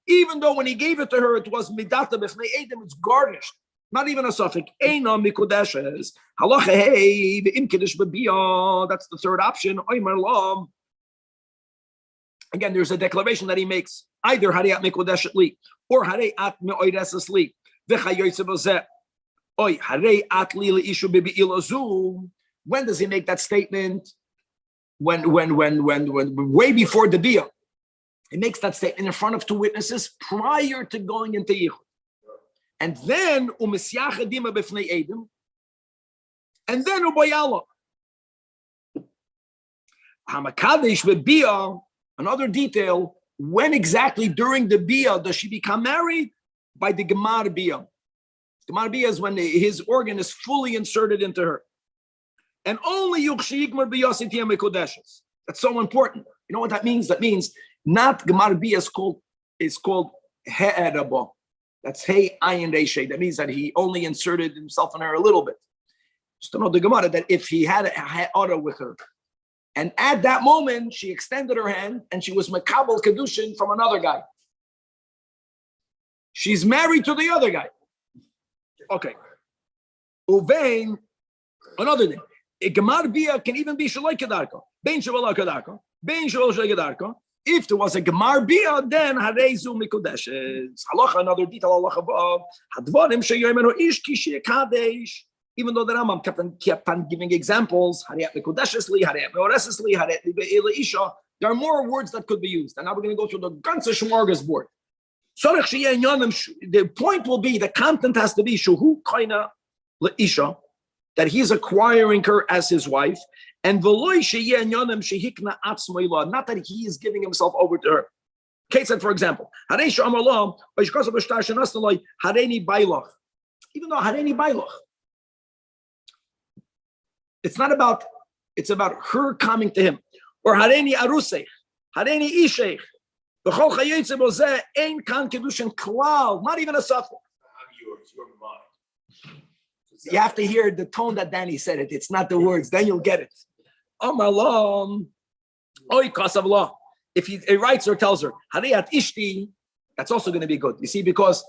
even though when he gave it to her, it was midata b'fnei edim, it's garnished. Not even a suffix. Eina mikudeshes. Halacha hey v'im kiddush b'biyah. That's the third option. Oimer lam. Again, there's a declaration that he makes. Either harei at mikudeshet li, or harei at meoireses li. V'chayoytze b'zeh. Oy harei at li leishu b'bi'ilazu. When does he make that statement? When way before the biyah. He makes that statement in front of two witnesses prior to going into yichud. And then u'misyachadima b'fnei edim, and then u'bayala. Hamakadesh b'biyah. Another detail: when exactly during the biyah does she become married? By the gemar biyah. Gemar biyah is when his organ is fully inserted into her, and only yuchshiyikmar biyasitiyam mekodeshes. That's so important. You know what that means? That means not gemar biyah is called he'erabah. That's hey ayin reishay. That means that he only inserted himself in her a little bit. Just to know the Gemara that if he had a order with her, and at that moment she extended her hand and she was makabel kedushin from another guy. She's married to the other guy. Okay. Uvein, another thing. A gemar bia can even be shaloi kedarko. Bein shaloi kedarko. Bein shaloi kedarko. If there was a gemar bia, then hareizu mikudeshes. Halacha, another detail. Halacha above. Hadvarim sheyomenu ish kishi kadesh. Even though the Rambam kept on giving examples, there are more words that could be used. And now we're going to go through the ganze smorgasbord. The point will be, the content has to be shuhu kaina leisha, that he's acquiring her as his wife, and not that he is giving himself over to her. Kate said, for example, even though Hareni Bailach, it's not about, it's about her coming to him. Or Hareni Arusech, Hareni Ishech, B'chol Chayetze Bozeh, Ein Kan Kedushin Klal, not even a suffix. I'm yours, you're mine. You have to hear the tone that Danny said it. It's not the words. Then you'll get it. Amar Lam, Oy Kasav La. If he writes or tells her, Hariyat Ishti, that's also going to be good. You see, because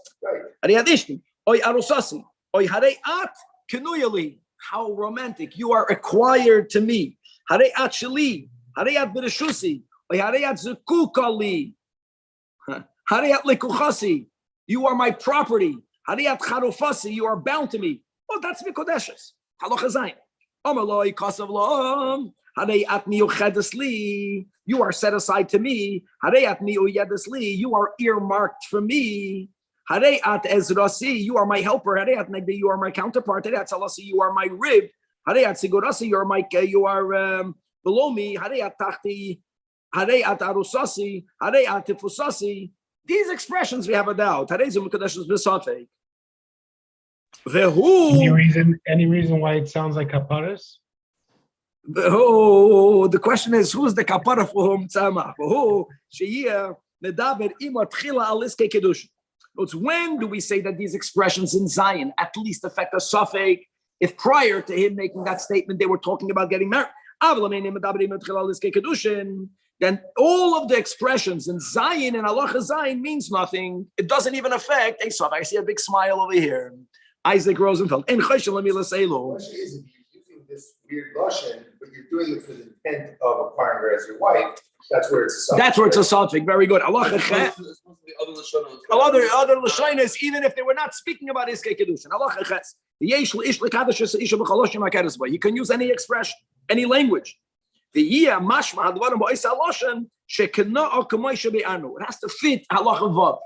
Hariyat Ishti, Oy Arusasi, Oy Hariyat Kenuyali. How romantic. You are acquired to me. Hariyat Shali, Hariyat B'Reshusi, Oy Hariyat Zukukali, Hariyat Lekuchasi. You are my property. Hariyat Charufasi, you are bound to me. Oh, that's Mikodeshes. Halacha Zayin. Amaloi Kasav La'am. Hareyat Miyuchedesli. You are set aside to me. Hareyat Miyuyedesli. You are earmarked for me. Hareyat Ezrasi. You are my helper. Hareyat Negdi. You are my counterpart. Hareyat Salasi. You are my rib. Hareyat Sigurasi. You are my. You are below me. Hareyat Tachti. Hareyat Arusasi. Hareyat Tifusasi. These expressions we have a doubt. Hareyzum Mikadeshes B'Safek. Any reason why it sounds like kaparas? Oh, the question is, who's the kapara for whom tzama? It's when do we say that these expressions in Zion at least affect a suffix? If prior to him making that statement, they were talking about getting married. Then all of the expressions in Zion and halacha Zion means nothing. It doesn't even affect a suffix. I see a big smile over here. Isaac Rosenfeld. The question is, if you're using this weird lashon, but you're doing it for the intent of acquiring her as your wife, that's where it's a suffix. That's where it's a suffix. Very good. Allah It's supposed to be other lashonos, even if they were not speaking about iskei kedushin. Allah you can use any expression, any language. It has to fit halacha vav.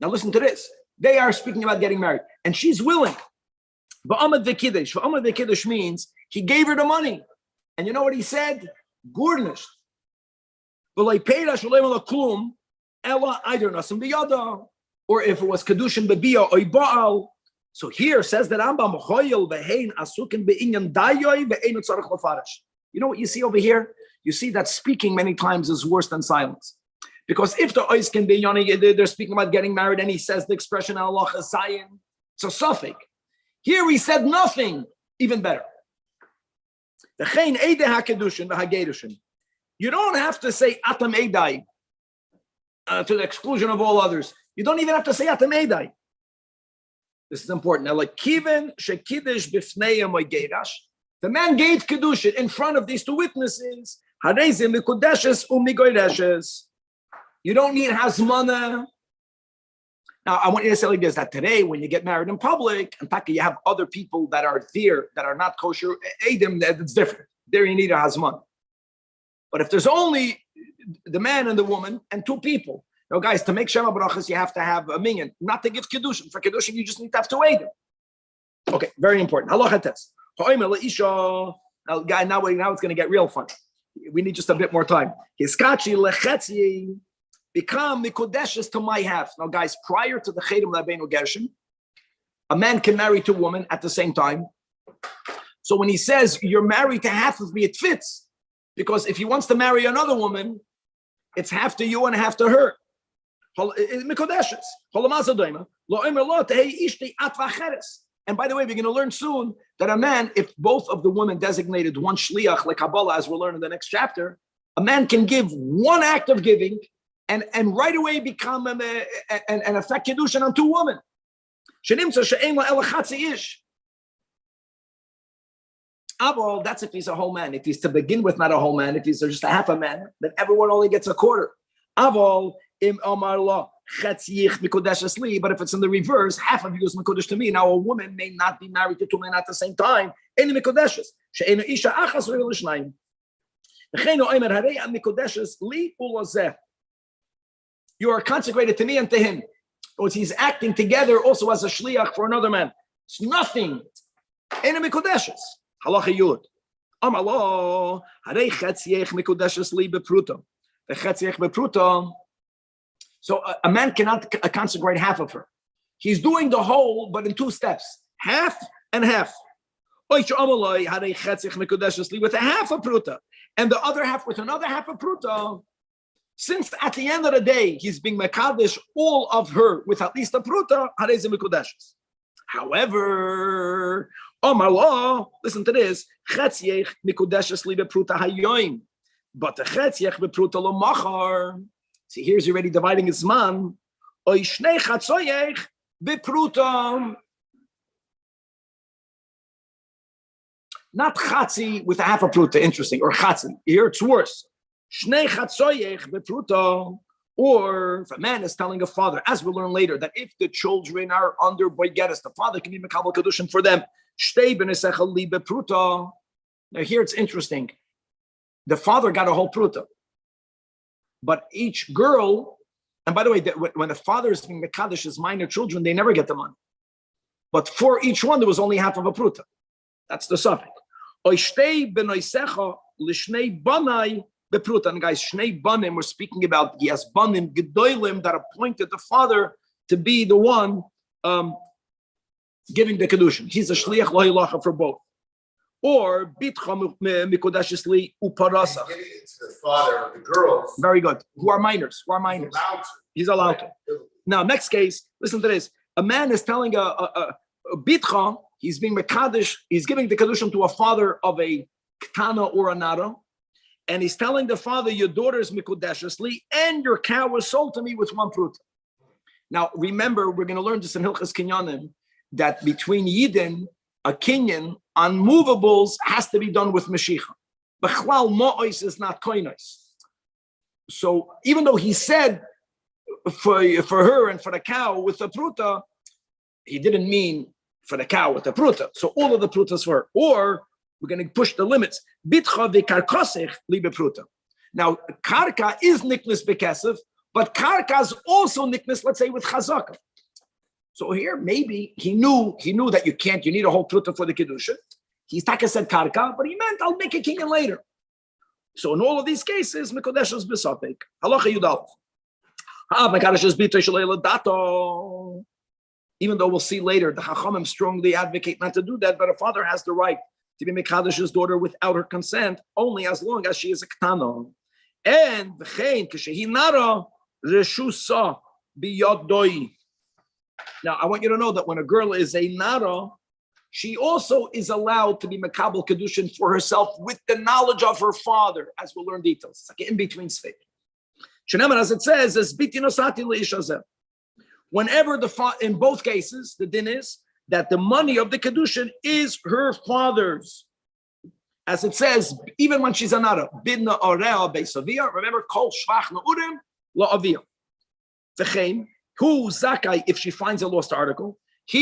Now listen to this. They are speaking about getting married, and she's willing. V'amad v'kiddush. V'amad v'kiddush means he gave her the money, and you know what he said? Gurnish. Or if it was kedushin bebia or baal. So here says that Rambam You know what you see over here? You see that speaking many times is worse than silence. Because if the ois can be, they're speaking about getting married, and he says the expression Allah Zion, it's a suffix. Here he said nothing, even better. You don't have to say Atam Eidai to the exclusion of all others. You don't even have to say Atam Eidai. This is important. Now, like Kiven Shekidish Bifneim Oigeirash, the man gave Kedushin in front of these two witnesses. Harezim Mikudeshes Umigoireshes. You don't need Hazmana. Now, I want you to say like this, that today, when you get married in public, and you have other people that are there that are not kosher, Adam, that's different. There you need a Hazman. But if there's only the man and the woman and two people, guys, to make Shema Barachas, you have to have a minyan. Not to give Kedushin. For Kedushin, you just need to have two Adam. Okay, very important. Halacha test. Now it's going to get real fun. We need just a bit more time. Hiskachi lechetzi. Become Mikodeshes to my half. Now, guys, prior to the Chedim Labenu Gershon, a man can marry two women at the same time. So when he says you're married to half of me, it fits. Because if he wants to marry another woman, it's half to you and half to her. Mikodeshes. And by the way, we're going to learn soon that a man, if both of the women designated one shliach, like Kabbalah, as we'll learn in the next chapter, a man can give one act of giving and right away become and affect Kedushin on two women. That's if he's a whole man. If he's to begin with not a whole man, if he's just a half a man, then everyone only gets a quarter. But if it's in the reverse, half of you is Mikodesh to me. Now a woman may not be married to two men at the same time. You are consecrated to me and to him. So he's acting together also as a shliach for another man. It's nothing. Ain't a mikudeshes. Halacha yud. Amalo harei chetziech mikudeshes li bepruto. The chetziech bepruto. So a man cannot consecrate half of her. He's doing the whole, but in two steps, half and half. With a half a pruta, and the other half with another half a pruta. Since at the end of the day, he's being mekadesh all of her with at least a pruta, harei mikudeshes. However, listen to this, chetziech mikudeshes li bepruta hayoim, but the chetziech bepruta lo machar. See, here's already dividing his man. Oy shnei chatzoyech bepruta. Not chatzi with a half a pruta, interesting, or chatzi. Here it's worse. Shnei chatzoyech bepruta. Or if a man is telling a father, as we'll learn later, that if the children are under boigeres, the father can be mekabel kedushin for them. Shtei b'nesecha li bepruta. Now here it's interesting. The father got a whole pruta. But each girl, and by the way, when the father is being mekadesh his minor children, they never get the money. But for each one, there was only half of a pruta. That's the suffix. Oishtei b'noisecha l'shnei banai bepruta. And guys, shnei banim, we're speaking about, yes, banim gedolim that appointed the father to be the one giving the kedushin. He's a shliach lo hilacha for both. Or bitcha mikodeshes li uparasa. Giving it to the father of the girls. Very good. Who are minors? He's allowed to. Now, next case, listen to this. A man is telling a bitcha, he's being mekadesh, he's giving the kedushin to a father of a ktana or a nara, and he's telling the father, your daughter is mikodeshes li, and your cow was sold to me with one prut. Now, remember, we're going to learn this in Hilchas Kinyanim, that between Yidden, a kinyan on movables has to be done with Mashiach. Bechlal mo'os is not koinos. So even though he said for her and for the cow with the pruta, he didn't mean for the cow with the pruta. So all of the prutas were. Or we're going to push the limits. Bitcha v'karkosech libe pruta. Now karka is niknas bekesef, but karka is also niknas, let's say, with chazaka. So here, maybe he knew that you need a whole pruta for the kedusha. He's taka said karka, but he meant I'll make a kinyan later. So in all of these cases, mikodeshes besapek. Halacha yudal. Mikodeshes bitoy shalei dato. Even though we'll see later, the Chachamim strongly advocate not to do that, but a father has the right to be Mikadesh's daughter without her consent, only as long as she is a ktana. And v'chein kishehi nara reshusa biyadoi. Now, I want you to know that when a girl is a nara, she also is allowed to be Makabel Kedushin for herself with the knowledge of her father, as we'll learn details. It's like an in-between state. As it says, as biti nosati leishazeh. Whenever in both cases, the din is that the money of the Kedushin is her father's. As it says, even when she's a nara, bidna orea beisavia, remember, kol shvach na'urim la'avia. V'chein, who zakai, if she finds a lost article, her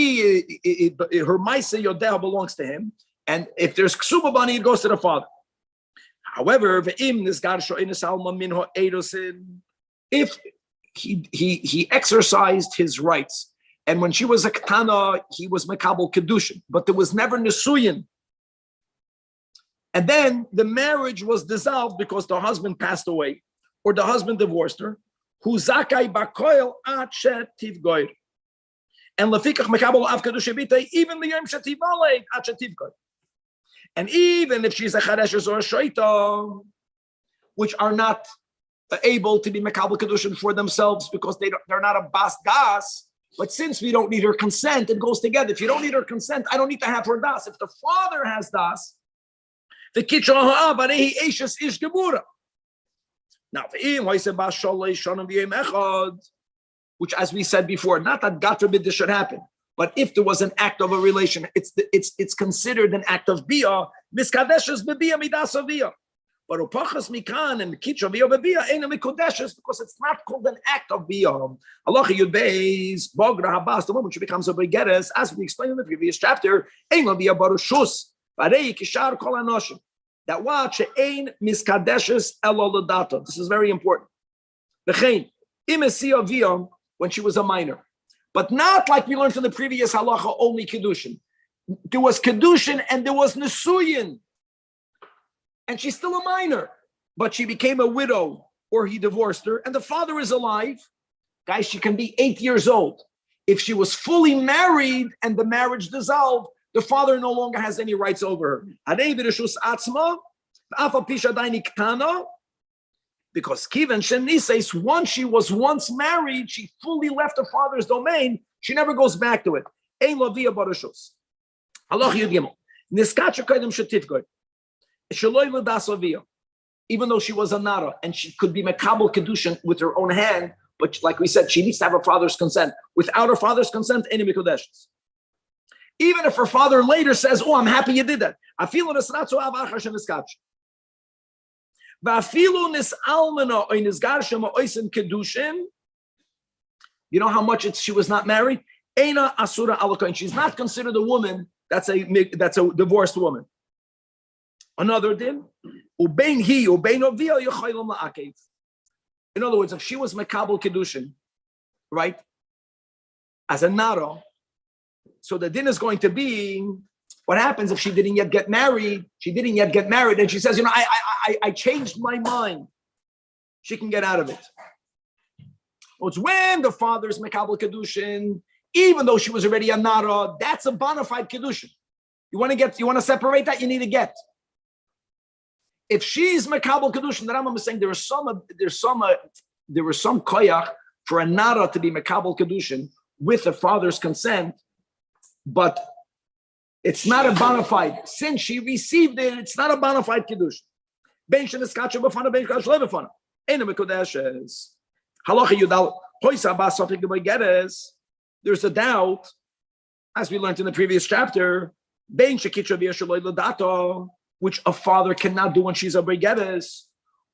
maisa yodeh belongs to him, and if there's ksuba bani, it goes to the father. However, if he exercised his rights, and when she was a ketana, he was makabel kedushin, but there was never nesuyin. And then the marriage was dissolved because the husband passed away, or the husband divorced her. Hu zakai bakoil at shetivgoy. And lefikach makabel av kedushin even the yom shetivale at shetivgoy. And even if she's a chareshes or a shoita, which are not able to be makabel kedushin for themselves because they're not a bas das, but since we don't need her consent, it goes together. If you don't need her consent, I don't need to have her das. If the father has das, the kitcha ha'avarehi Ishus ish gemura. Now, which, as we said before, not that God forbid this should happen, but if there was an act of a relation, it's considered an act of bia. Miskadeshes bebia midas avia. But upachas mikan and kitcha bia bebia ain't a mikodeshes because it's not called an act of bia. Allah yud beis bogra habas, the moment she becomes a begeres, as we explained in the previous chapter, ain't a bia barushus barei kishar kol anoshim. That watch ain miskadeshes eloladato. This is very important. V'chein imesi avia when she was a minor. But not like we learned from the previous halacha, only Kedushin. There was Kedushin and there was Nesuyin. And she's still a minor, but she became a widow or he divorced her and the father is alive. Guys, she can be 8 years old. If she was fully married and the marriage dissolved, the father no longer has any rights over her. Because Kivan Sheni says once she was married, she fully left her father's domain. She never goes back to it. Ein Lavia Barashus. Allah Yudgimel. Niskacha Kaidam Shatifgoy. Shaloi Ladas Lavia. Even though she was a Nara and she could be Makabal Kedushin with her own hand, but like we said, she needs to have her father's consent. Without her father's consent, any Mikudeshes. Even if her father later says, "Oh, I'm happy you did that." I feel it's not so avachash and niskach. Va'afilu nis almana or nisgarshema oisin kedushin. You know how much she was not married? Eina asura alakoin. She's not considered a woman. That's a divorced woman. Another din. Ubein hi ubein ovia yochaylam la'akev. In other words, if she was makabel kedushin, right, as a nara. So the din is going to be, what happens if she didn't yet get married? She didn't yet get married, and she says, I changed my mind. She can get out of it. Well, it's when the father's Mekabel Kedushin, even though she was already a Nara, that's a bona fide Kedushin. You want to separate that, you need to get. If she's Mekabel Kedushin, the Rambam is saying there was some koyach for a Nara to be Mekabel Kedushin with the father's consent. But it's not a bona fide. Since she received it, it's not a bona fide kiddush. There's a doubt, as we learned in the previous chapter, which a father cannot do when she's a begeres,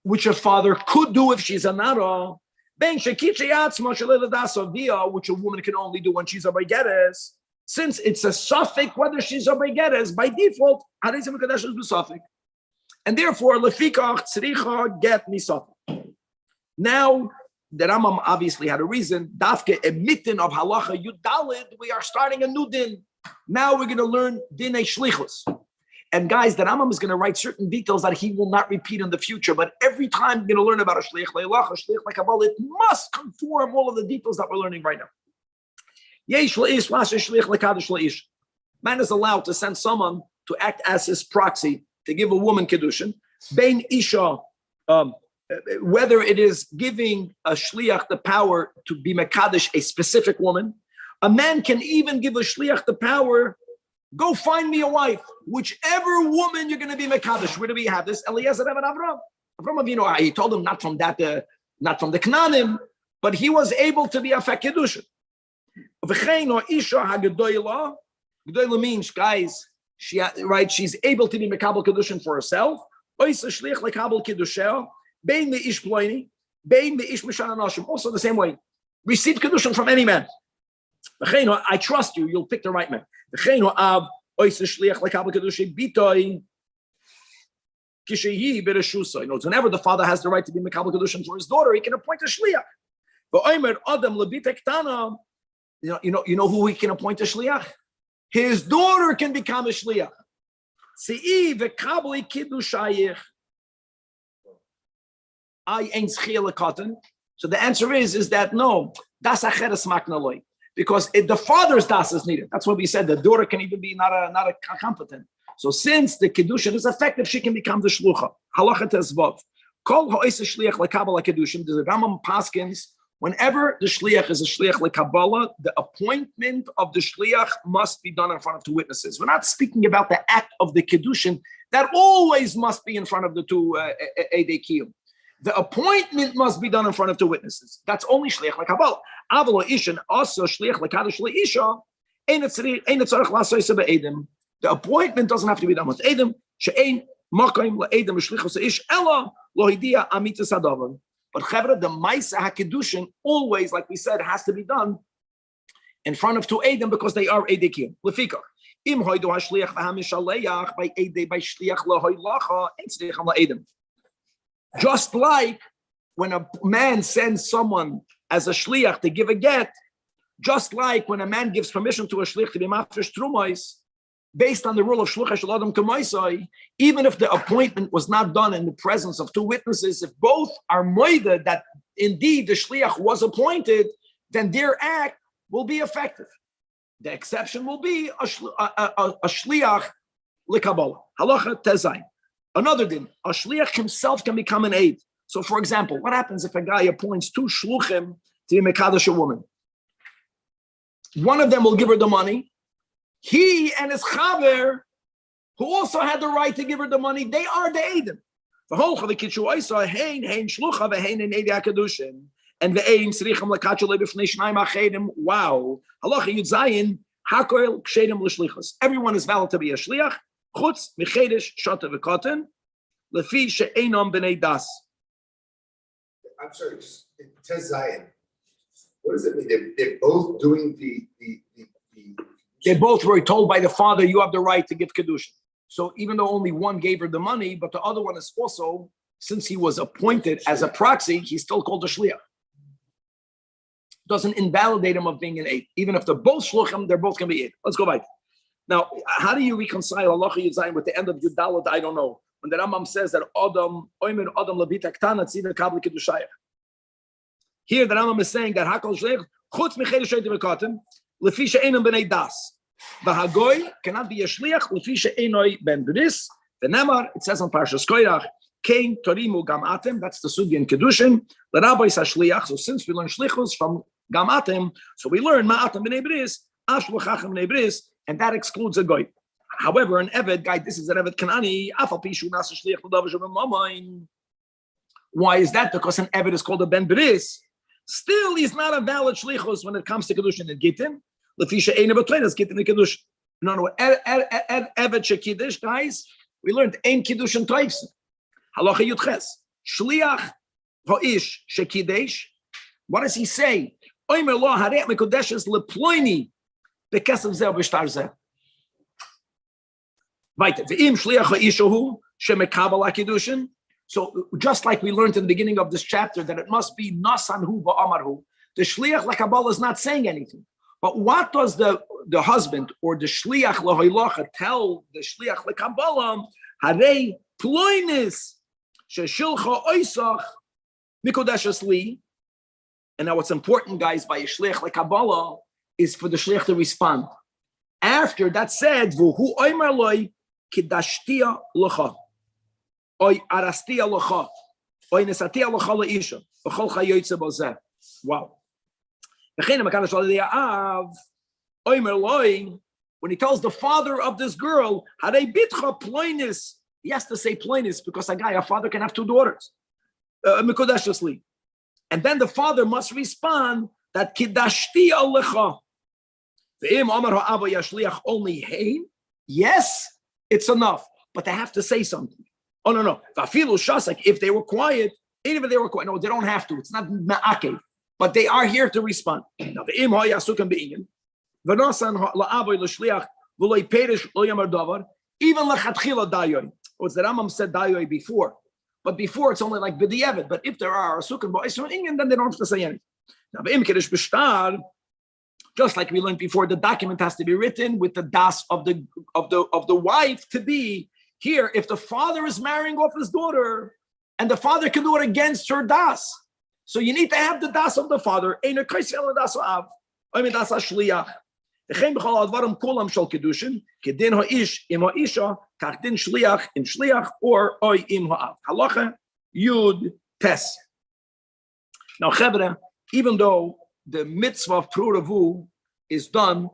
which a father could do if she's a nara, which a woman can only do when she's a begeres. Since it's a suffix whether she's a begeres, by default, is suffix. And therefore, lefikach tzricha get misafik. Now, the Rambam obviously had a reason. Dafke emitin of halacha yudalid, we are starting a new din. Now we're going to learn din shlichus. And guys, the Rambam is going to write certain details that he will not repeat in the future. But every time we're going to learn about a shlich leilach, a shlich lekabal, it must conform all of the details that we're learning right now. Man is allowed to send someone to act as his proxy to give a woman kedushin. Bein isha, whether it is giving a shliach the power to be mekadosh a specific woman, a man can even give a shliach the power. Go find me a wife, whichever woman you're going to be mekadosh. Where do we have this? Eliezer and Avram. Avram Avinu, he told him not from the Knanim, but he was able to be a kedushin. Gedoyla means, guys, she's able to be mekabel kedushin for herself. Also the same way, receive kedushin from any man. I trust you, you'll pick the right man. Whenever the father has the right to be mekabel kedushin for his daughter, he can appoint a shliach. You know who he can appoint a shliach? His daughter can become a shliach. So the answer is that no, das acheres maknaloi, because the father's das is needed. That's what we said. The daughter can even be not a competent. So since the kedushin is effective, she can become the shlucha. Halacha tezvav. Kol ha'isa shliach lekabala kedushin. The Rambam paskins. Whenever the shliach is a shliach lekabala, the appointment of the shliach must be done in front of two witnesses. We're not speaking about the act of the kedushin. That always must be in front of the two edei kiyum. The appointment must be done in front of two witnesses. That's only shliach lekabala. Avalo ishan also shliach lekadosh leisha. The appointment doesn't have to be done with edim. She'ein makom leedim shlichus ish ella lo hidia amitas hadavar. But chevra, the Maisa HaKedushin, always, like we said, has to be done in front of two Eidim because they are Eidikim. Lefika. Im hoidu hashliach v'hamishaleach by Eidei by shliach lahoilacha and tzricham la'edim. Just like when a man sends someone as a shliach to give a get, Just like when a man gives permission to a shlich to be mafresh trumos, based on the rule of shluchah shel adam k'moisai, even if the appointment was not done in the presence of two witnesses, if both are moida that indeed the shliach was appointed, then their act will be effective. The exception will be a shliach likabala. Halacha tezayin. Another din, a shliach himself can become an aid. So, for example, what happens if a guy appoints two shluchim to be mekadosh a woman? One of them will give her the money. He and his chaver, who also had the right to give her the money, they are the Eidim. The whole Chavikitchu Oisa, hein shlucha, vehein in Eidi HaKadoshim, and ve'eim sricham lakachu lebifnei shnaim achedim. Wow. Halacha Yud Zayin, hakoil kshedim l'shlichus. Everyone is valid to be a shliach. Chutz michedesh shata v'koten, lefi she'einom b'nei das. I'm sorry, just it says Zion. What does it mean? They're both doing the They both were told by the father, you have the right to give kedusha. So even though only one gave her the money, but the other one is also, since he was appointed as a proxy, he's still called a shliach. Doesn't invalidate him of being an aid. Even if they're both shluchim, they're both going to be aid. Let's go back. Now, how do you reconcile Allah Yud Zayin with the end of Yudalad? I don't know. When the Rambam says that Adam, Oimer Adam Labita Ktana Tziva Kabli Kedushayach. Here the Rambam is saying that Hakol Shleich, Chutz Michedesh Shoyte V'Koten, Lefi She'enam B'nei Das. V'Hagoy cannot be a Shliach, Lefi She'enoi Ben Bris. The Nemar, it says on Parshas Koirach, Kein Torimu Gam Atem, that's the Sugi in Kedushin. The Rabbi is a Shliach, so since we learn Shlichus from Gam Atem, so we learn Ma'atem B'nei Bris, Ash L'chachem B'nei Bris, and that excludes a Goy. However, an Eved, guy, this is an Eved Kanani, Afal Pishu Nasa Shliach L'Davash V'Mamayin. Why is that? Because an Eved is called a Ben Bris. Still, he's not a valid shlichus when it comes to kedushin and gittin. Lefisha eina b'tleinas gittin and kedushin. No, evet shekidish, guys. We learned ein kedushin toifsin. Halacha yudches. Shliach ho'ish shekidesh. What does he say? Oimer lo harei mekodeshes leploini bekesav zeh b'shtar zeh. Weiter. Ve'im shliach ho'ishahu shemekabel kedushin. So just like we learned in the beginning of this chapter that it must be nasanhu va'amarhu, the shliach lekabbalah is not saying anything. But what does the husband or the shliach lahoilacha tell the shliach lekabbalah? Harei ploinis sheshilcha oisach mikodeshes li. And now what's important, guys, by a shliach lekabbalah is for the shliach to respond. After that said, v'hu oimer loy kidashtia locha. Oy arastia locha, oy nesatia locha leisha, v'chol chayoytze bozeh. Wow. When he tells the father of this girl, harei bitcha ploinis, he has to say ploinis because a father can have two daughters, mikodeshesli, and then the father must respond that kidashti alecha. Ve'im amar ha'ava yashliach only hein. Yes, it's enough, but they have to say something. Oh, no. If they were quiet, even if they were quiet, no, they don't have to. It's not ma'akev, but they are here to respond. Now, even lachadchila dayoy. What's the Rambam said dayoy before? But before it's only like b'di'evet. But if there are asukim ba'isron inyan, then they don't have to say anything. Now, v'im b'shtar, just like we learned before, the document has to be written with the das of the wife to be. Here, if the father is marrying off his daughter, and the father can do it against her das, so you need to have the das of the father. Halacha Yud Tes. Now, Chevra, even though the mitzvah of Pruravu is done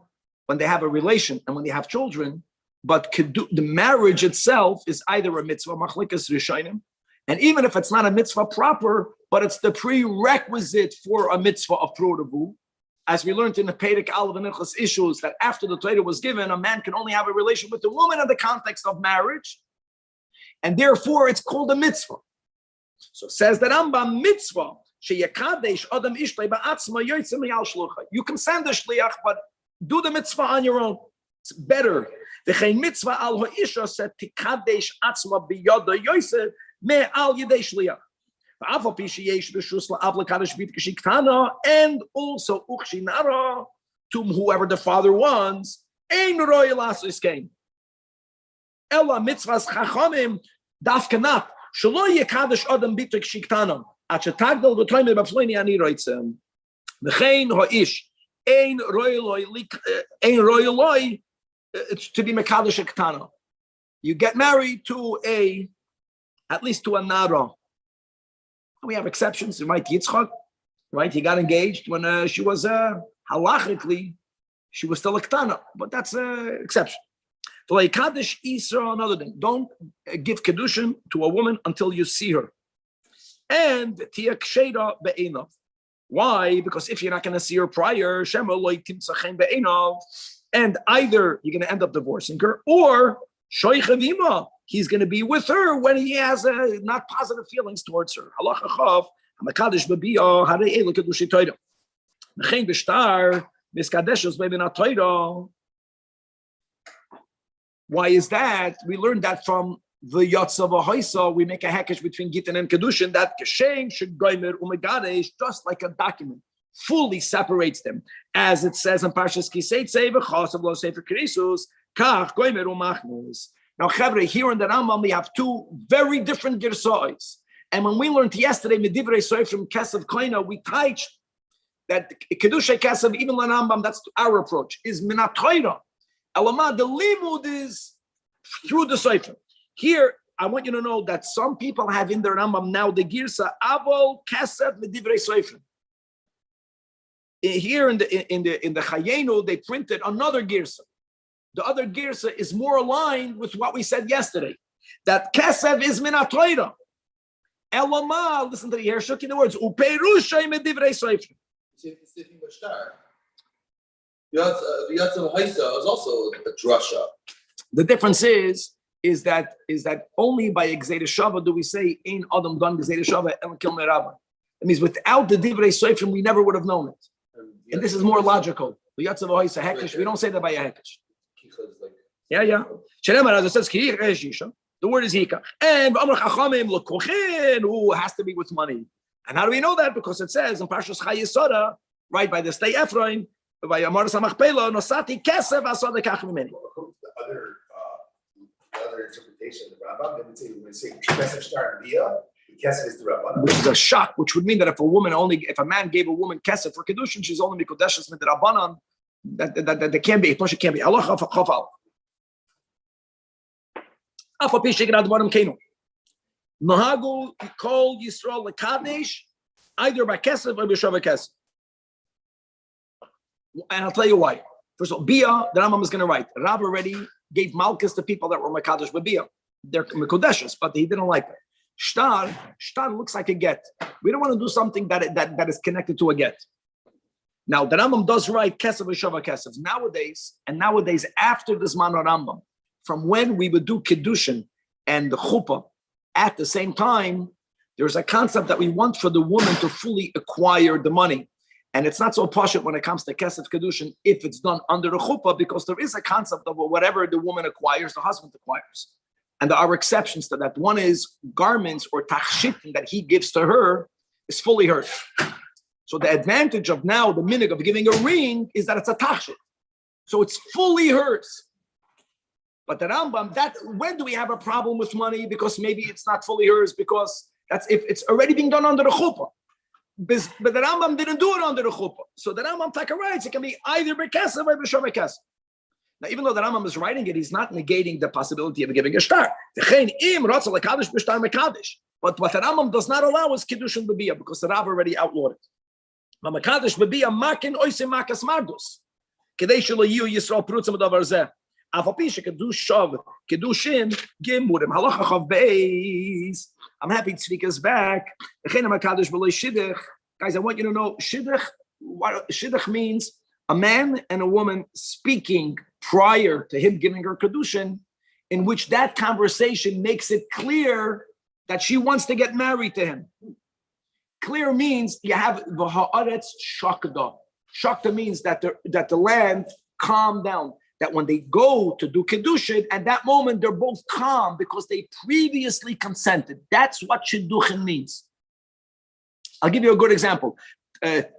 when they have a relation and when they have children, but the marriage itself is either a mitzvah, machlikas rishonim, and even if it's not a mitzvah proper, but it's the prerequisite for a mitzvah of Pruravu, as we learned in the Perek Aleph and Ishus, that after the Torah was given, a man can only have a relation with the woman in the context of marriage, and therefore it's called a mitzvah. So says the Rambam, mitzvah, sheyakadesh adam ishtay ba'atzma yoytze miyal shlucha. You can send a shliach, but do the mitzvah on your own. It's better. V'chein mitzvah al ha'isha set tikadesh atzma biyada yoyse me al yidei shliach. And also uchshinara to whoever the father wants. Ein roy lasos came. Ella mitzvahs chachamim dafkanat shelo yekadosh adam bitrik shiktanam at shetagdol v'toyme b'floini ani roitzem v'chein ha'ish ein roy loy to be mekadosh ktana. You get married to at least to a nara. We have exceptions. Right, Yitzchak, right? He got engaged when she was halachically, she was still a ktana, but that's an exception. So like Kaddish Isra, another thing. Don't give kedushin to a woman until you see her. And tiyak sheda be'enav. Why? Because if you're not going to see her prior, shema loy timtzachem be'enav, and either you're going to end up divorcing her, or shoy chavima, he's going to be with her when he has not positive feelings towards her. Halacha chav, hamakadosh b'biyah, harei elu kedushi toida. Mechein b'shtar, miskadeshos be'bina toida. Why is that? We learned that from the Yatzav Haisa. We make a hackish between Gittin and Kedushin that Geshem should goymer umegadesh, just like a document, fully separates them. As it says in Parshas Kiseitze, v'chasav lo sefer krisus, kach goymer umachnos. Now, Chavre, here in the Rambam, we have two very different girsais. And when we learned yesterday, Medivrei Soy from Kesav Koina, we touched that Kedusha Kesav, even the Rambam, that's our approach, is Minat Torah. Elamah, the limud is through the Sefer. Here, I want you to know that some people have in their Rambam now the girsa avol Kesav Medivrei Sefer. Here in the Chayenu, they printed another girsa. The other girsa is more aligned with what we said yesterday, that Kesev is Minat Torah. Elamah, listen to the here, shuk in the words, Upeirushay Medivrei Sefer. The Yatzav Haisa is also a drasha. The difference is that only by Gzeira Shava do we say Ein Adam Don Gzeira Shava El Kil Merava. It means without the Divrei Sefer, we never would have known it. And this is more logical. The Yatzav Haisa Hekesh, we don't say that by a Hekesh. Yeah. Shenema, as it says, the word is Hika. And Amar Chachamim L'Kochin, who has to be with money. And how do we know that? Because it says in Parshas Chayesora, right by the Stay Ephraim, by Amar Samachpela, Nosati Kesev Asada Kach Mimeni. The other interpretation of the Rambam, they would say Kesev Shtar and Bia, Kesev is the Rabbanan. Which is a shock, which would mean that if a man gave a woman Kesev for Kedushin, she's only Mikodeshes with the Rabbanan. That can't be. It can't be. Allah chafal. Afa pishik ad varam kenu. Nahagu call Yisrael lekadesh either by kesef or b'shav kesef. And I'll tell you why. First of all, Bia, the Rambam is going to write. Rav already gave malchus to people that were mekadosh b'Bia. They're mekodeshes, but he didn't like it. Shtar looks like a get. We don't want to do something that is connected to a get. Now, the Rambam does write Kesev v'Shava Kesev. Nowadays, after the Zman Rambam, from when we would do Kiddushin and the Chuppah at the same time, there's a concept that we want for the woman to fully acquire the money. And it's not so pashut when it comes to Kesev Kiddushin if it's done under the Chuppah, because there is a concept of whatever the woman acquires, the husband acquires. And there are exceptions to that. One is garments or tachshitin that he gives to her is fully hers. So the advantage of now the minhag of giving a ring is that it's a tachshit. So it's fully hers. But the Rambam, when do we have a problem with money? Because maybe it's not fully hers, because that's if it's already being done under the chuppah. But the Rambam didn't do it under the chuppah. So the Rambam taka writes it can be either b'kesef or b'shor b'kesef. Now, even though the Rambam is writing it, he's not negating the possibility of giving a shtar. But what the Rambam does not allow is kiddushin b'biyah, because the Rav already outlawed it. Mamakadosh b'biyah makin oisem makas mardus. Kedei shelo yiyu Yisrael prutzim b'davar zeh. Afapisha kedush shav kedushin gimurim halacha chav beis. I'm happy Tzvika's back. Guys, I want you to know shidduch. What shidduch means? A man and a woman speaking prior to him giving her kedushin, in which that conversation makes it clear that she wants to get married to him. Clear means you have the haaretz shakda. Shakda means that the land calmed down. That when they go to do kedushin, at that moment they're both calm because they previously consented. That's what shidduchin means. I'll give you a good example.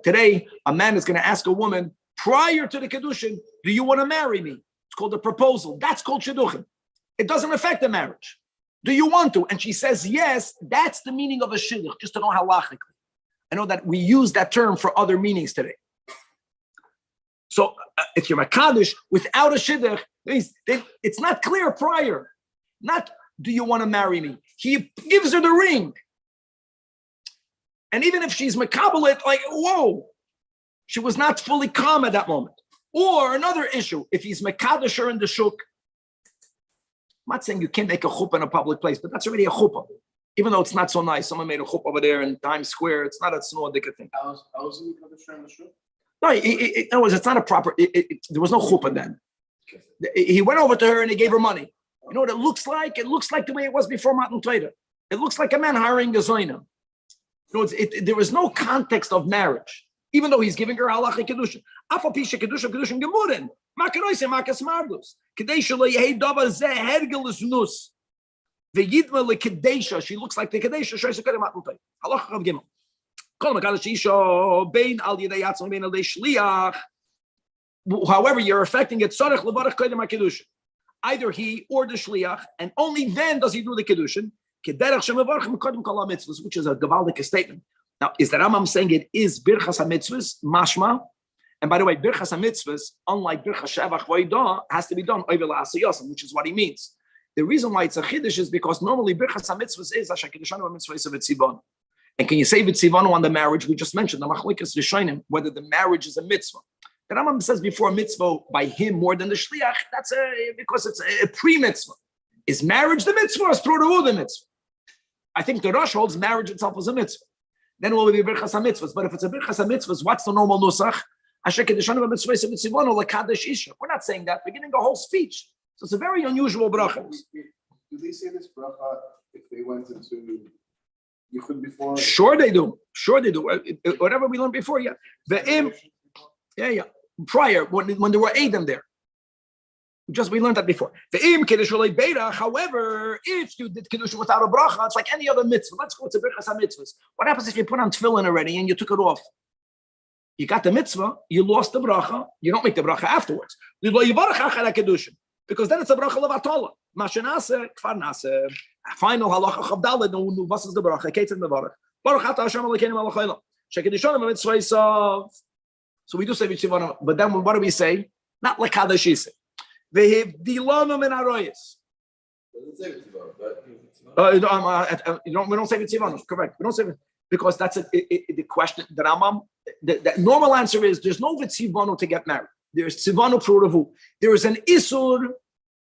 Today, a man is going to ask a woman prior to the kedushin, "Do you want to marry me?" It's called a proposal. That's called shidduchim. It doesn't affect the marriage. Do you want to? And she says yes. That's the meaning of a shidduch. Just to know halachically. I know that we use that term for other meanings today. So if you're makadosh without a shidduch, it's not clear prior. Not, do you want to marry me? He gives her the ring. And even if she's makabelit, like, whoa, she was not fully calm at that moment. Or another issue, if he's makadosh her in the shuk, I'm not saying you can't make a chuppah in a public place, but that's already a chuppah. Even though it's not so nice. Someone made a chuppah over there in Times Square. It's not a snowdika thing. How is he makadosh her in the shuk? No, in other words, it's not a proper, there was no chuppah then. He went over to her and he gave her money. You know what it looks like? It looks like the way it was before Matan Torah. It looks like a man hiring a zoina. There was no context of marriage, even though he's giving her halachic kedushin. Afal pisha kedushin gemurin. Makanoise makas mardus. Kedesha lo yehi davar zeh hergelus nus. V'yidma le kedesha. She looks like the kedesha. Shoyse kedem Matan Torah. Halacha chav gimel. However, you're affecting it. Either he or the shliach, and only then does he do the kedushin. Which is a gavaldik statement. Now, is the Rambam saying it is birchas hamitzvos mashma? And by the way, birchas hamitzvos, unlike birchas shevach v'odah, has to be done over la'asiyosam, which is what he means. The reason why it's a chiddush is because normally birchas hamitzvos is asher kedushan v'mitzvos of tzivon. And can you say v'tzivonu on the marriage? We just mentioned the machlikas rishonim, whether the marriage is a mitzvah. The Rambam says before a mitzvah by him more than the shliach. That's because it's a pre-mitzvah. Is marriage the mitzvah or is prudavu the mitzvah? I think the Rosh holds marriage itself as a mitzvah. Then it will be birchas hamitzvahs. But if it's a birchas hamitzvahs, what's the normal nusach? Asher kedeshanu b'mitzvahs v'tzivonu lekadosh isha. We're not saying that. We're giving a whole speech. So it's a very unusual bracha. Do they say this bracha if they went into Yichud before? Sure they do. Sure they do. Whatever we learned before, yeah. Yeah. Prior, when there were Adam there. We learned that before. However, if you did Kiddush without a bracha, it's like any other mitzvah. Let's go to birchas hamitzvahs. What happens if you put on tefillin already and you took it off? You got the mitzvah, you lost the bracha, you don't make the bracha afterwards. Because then it's a bracha levatala. Mashenase, kfar nase. Final halacha chavdalad, no was the bracha, ketzed the bracha. Baruch atah Hashem Elokeinu melech haolam. Shekedishonu mitzvah. So we do say v'tzivanu, but then what do we say? Not like kadashise. V'hivdilonu min haroyes. We don't say v'tzivanu. Correct. We don't say because that's the question. The Rambam. The normal answer is there's no v'tzivanu to get married. There's tzivanu prudavu. There is an isur.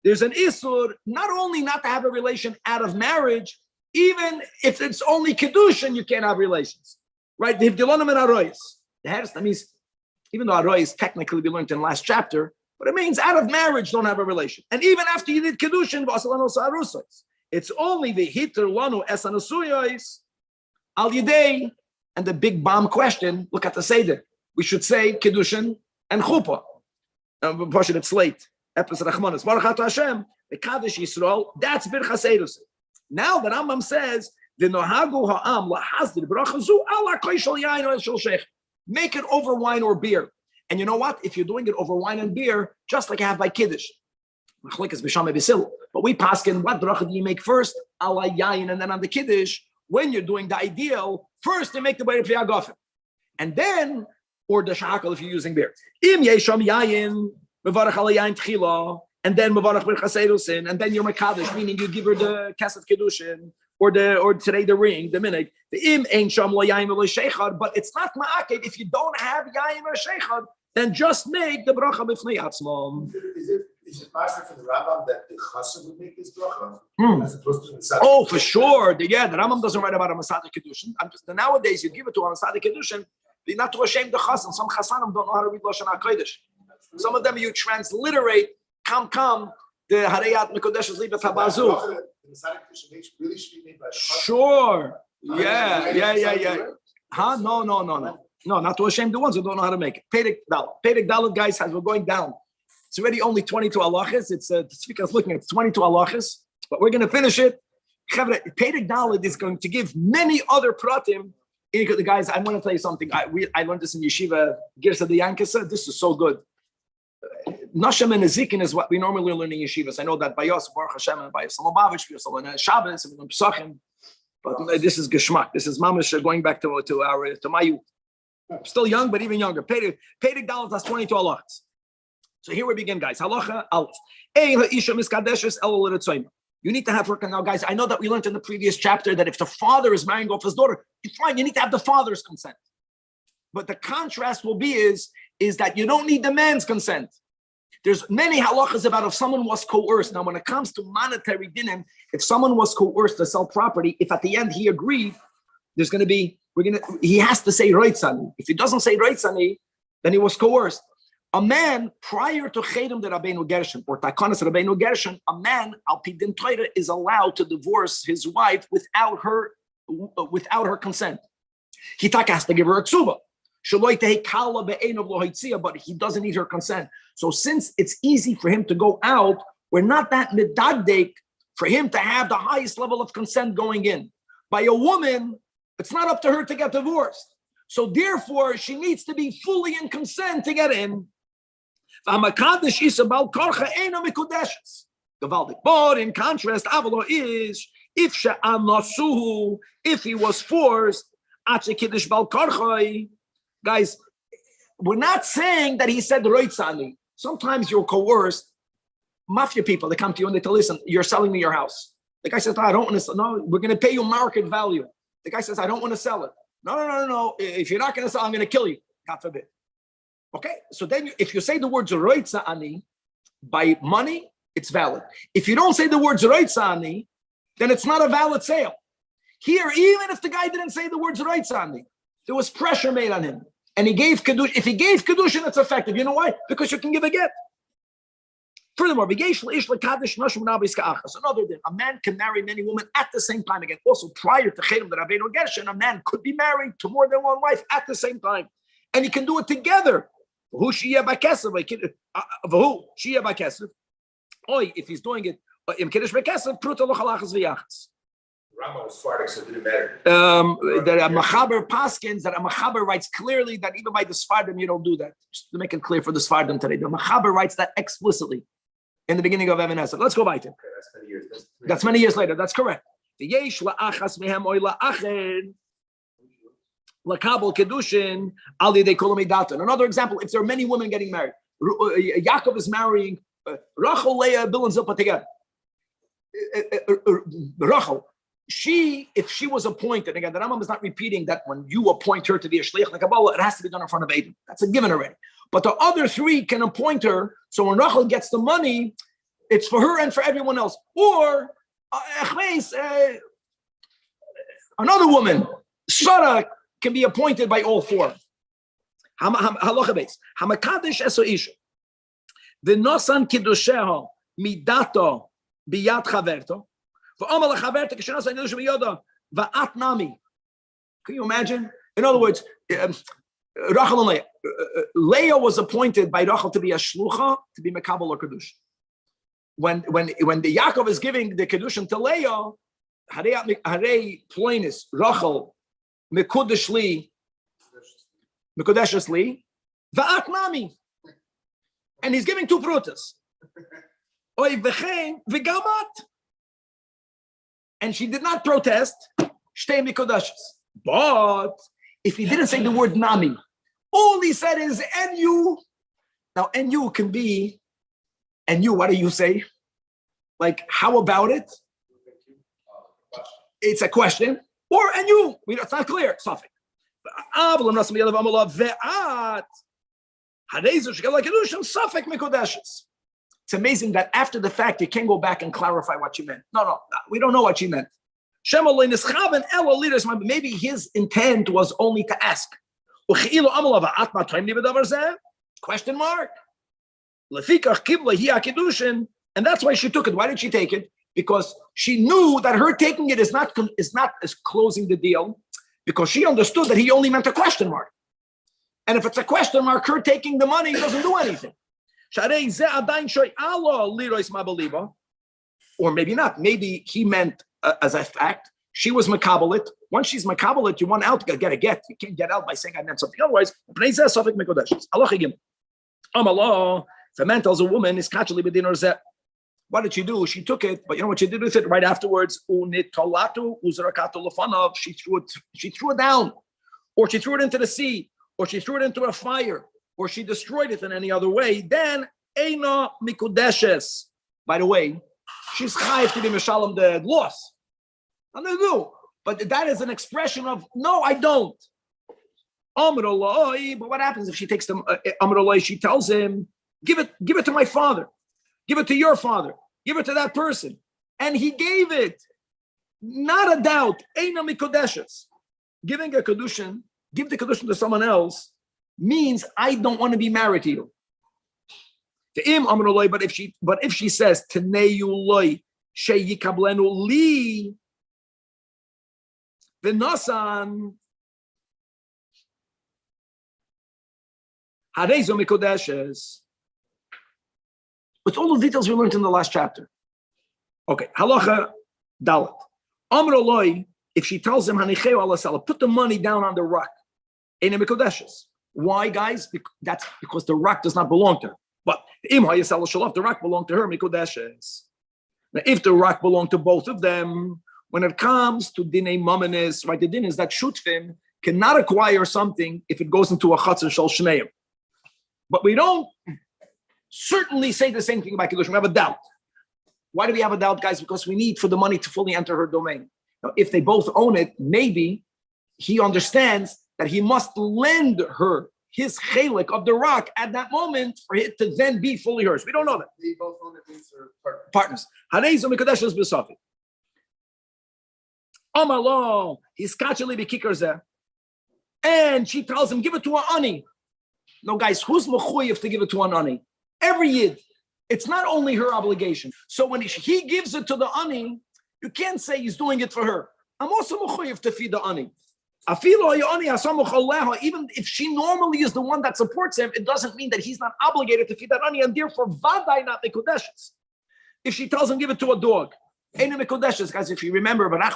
There's an isur not only not to have a relation out of marriage, even if it's only kedushin, you can't have relations, right? The hivdilonu min haroyes. That means. Even though Aroy is technically we learned in the last chapter, but it means out of marriage don't have a relation. And even after you did Kedushin, it's only the Hitter Lanu Esanusuyos Al Yidei. And the big bomb question, look at the Seder. We should say Kedushin and Chuppah. It's late. Epis Rachmanis. Baruch atah Hashem, the Kaddish Yisrael, that's Birchas Eidus. Now the Rambam says, the Nohagu Ha'am Lahazdir Brachazu Ala Koishal Yain or Shul Sheikh. Make it over wine or beer. And you know what? If you're doing it over wine and beer, just like I have by Kiddush. But we paskin, what bracha do you make first? Ala yayin, and then on the Kiddush, when you're doing the ideal, first you make the way to Priyagofen. And then, or the shakal if you're using beer. Im yesham yayin, mevarach ala yayin tchila, and then mevarach birchas eidusin, and then you're mekadosh, meaning you give her the kesef Kiddushin, or today the ring, the minhag. The im ain't sham lo yayin lo sheichad, but it's not ma'aked if you don't have yayin or sheichad, then just make the bracha b'fnei atzmam. Is it master for the Rambam that the chassid would make this bracha as opposed to the Masada? Oh, for sure. The Rambam doesn't write about a Masada Kedushin. Nowadays, you give it to a Masada Kedushin, you're not to ashamed the chassan. Some chassanim don't know how to read Lashon HaKodesh. Some of them you transliterate, come, the Harayat Mekodesh is Libet Habazu. The Masada Kedushin really should be made by the chassid. Sure. Yeah. Huh? No. No, not to ashamed the ones who don't know how to make it. Perek Dalet, guys, as we're going down. It's already only 22 halachas. It's the speaker is looking at 22 halachas, but we're going to finish it. Perek Dalet is going to give many other pratim Guys, I want to tell you something. I learned this in yeshiva. Girsa the Yankasa. This is so good. Nasham and Ezekin is what we normally learn in yeshivas. I know that by Yos, Baruch Hashem, and by Salomavich, by Shabbos, and Pesachim. But this is Geshmak. This is Mamash going back to my youth. Still young, but even younger. Pedig Dalat has 22 halachas. So here we begin, guys. Halacha Aleph. You need to have her. Now, guys, I know that we learned in the previous chapter that if the father is marrying off his daughter, it's fine. You need to have the father's consent. But the contrast will be is that you don't need the man's consent. There's many halachas about if someone was coerced. Now, when it comes to monetary dinim, if someone was coerced to sell property, if at the end he agreed, he has to say roitzani. If he doesn't say roitzani, then he was coerced. A man prior to Chedem de Rabbeinu Gershon or Takanas Rabbeinu Gershon, a man al pi din Torah is allowed to divorce his wife without her consent. He has to give her a ksuba. But he doesn't need her consent. So since it's easy for him to go out, we're not that midadek for him to have the highest level of consent going in. By a woman, it's not up to her to get divorced. So therefore, she needs to be fully in consent to get in. But in contrast, Avalo is if he was forced, guys, we're not saying that he said roitzani. Sometimes you're coerced. Mafia people, they come to you and they tell, listen, you're selling me your house. The guy says, no, I don't want to sell. No, we're going to pay you market value. The guy says, I don't want to sell it. No. If you're not going to sell, I'm going to kill you. God forbid. Okay, so then if you say the words roitzani by money, it's valid. If you don't say the words roitzani, then it's not a valid sale. Here, even if the guy didn't say the words roitzani, there was pressure made on him. And he gave kedushin. If he gave kedushin, it's effective. You know why? Because you can give a get. Furthermore, another thing, a man can marry many women at the same time. Again, also prior to Chedem de Rabbeinu Gershon, a man could be married to more than one wife at the same time. And he can do it together. If he's doing it, Rambam was Sephardic, so it didn't matter. That a Machaber Paskins, that a Machaber writes clearly that even by the Sfardim, you don't do that. Just to make it clear for the Sfardim today. The Machaber writes that explicitly in the beginning of Evan Esed. Let's go back to it. That's many years later. That's correct. Another example, if there are many women getting married, Yaakov is marrying Rachel, Leah, Bill, and Zilpah together. Rachel, if she was appointed, again, the Rambam is not repeating that when you appoint her to be a shliach like Kabbalah, it has to be done in front of Adam. That's a given already. But the other three can appoint her, so when Rachel gets the money, it's for her and for everyone else. Or another woman, Sarah, can be appointed by all four. Halacha base. Hamakadesh eso isha. V'nosan kiddusheho midato biyad chaverto. V'omer lechaverto k'shenosan kiddusheho biyodo va'at nami. Can you imagine? In other words, Rachel and Leah. Leah was appointed by Rachel to be a shlucha, to be mekabel or kedusha. When the Yaakov is giving the kedushin to Leah, harei ploinis Rachel mekudesh li, va'at nami, and he's giving two prutas. Oy v'chein v'gamat, and she did not protest. Shtei mikodashes. But if he didn't say the word nami, all he said is "nu." Now "nu" can be "nu." What do you say? Like, how about it? It's a question. Or "nu." It's not clear. Suffix. It's amazing that after the fact you can go back and clarify what you meant. No, we don't know what she meant. Maybe his intent was only to ask. Question mark. And that's why she took it. Why did she take it? Because she knew that her taking it is not as closing the deal, because she understood that he only meant a question mark. And if it's a question mark, her taking the money doesn't do anything. Or maybe not. Maybe he meant as a fact She was makabelit. Once she's makabelit, you want out to get a get. You can't get out by saying I meant something. Otherwise, Amalah, if a man tells a woman, is kachali b'din or zeh. What did she do? She took it, but you know what she did with it right afterwards? She threw it down, or she threw it into the sea, or she threw it into a fire, or she destroyed it in any other way. Then eina mikudeshes. By the way, she's chayiv to be mishalom the loss. I don't know, but that is an expression of no, I don't. But what happens if she takes them? She tells him, give it to my father, give it to your father, give it to that person, and he gave it. Not a doubt. Eina mikodeshes. Giving a kedushin, give the kedushin to someone else means I don't want to be married to you. But if she says Tenei loy sheyikablenu li v'nasan. With all the details we learned in the last chapter. Okay, halacha dalet. Amr Eloi, if she tells him hanicheu ala salah, put the money down on the rock. Eine mikodeshes. Why, guys? That's because the rock does not belong to her. But im hayasala shalaf, the rock belonged to her mikodeshes. Now, if the rock belonged to both of them, when it comes to dinei mamanis, right? The din is that shutfim cannot acquire something if it goes into a chatzar shel shneim. But we don't certainly say the same thing about Kedushin. We have a doubt. Why do we have a doubt, guys? Because we need for the money to fully enter her domain. Now, if they both own it, maybe he understands that he must lend her his chelik of the rock at that moment for it to then be fully hers. We don't know that. They both own it means they're Partners. Haneizu mikadeshes b'safi. Amalo, he's kacheli b'kikar. And she tells him, give it to an ani. No, guys, who's mechuyev to give it to an ani? Every yid. It's not only her obligation. So when he gives it to the ani, you can't say he's doing it for her. I'm also mechuyev to feed the ani. Even if she normally is the one that supports him, it doesn't mean that he's not obligated to feed that ani, and therefore vaday not mekudeshes. If she tells him give it to a dog, ain't mekudeshes, guys. If you remember, dogs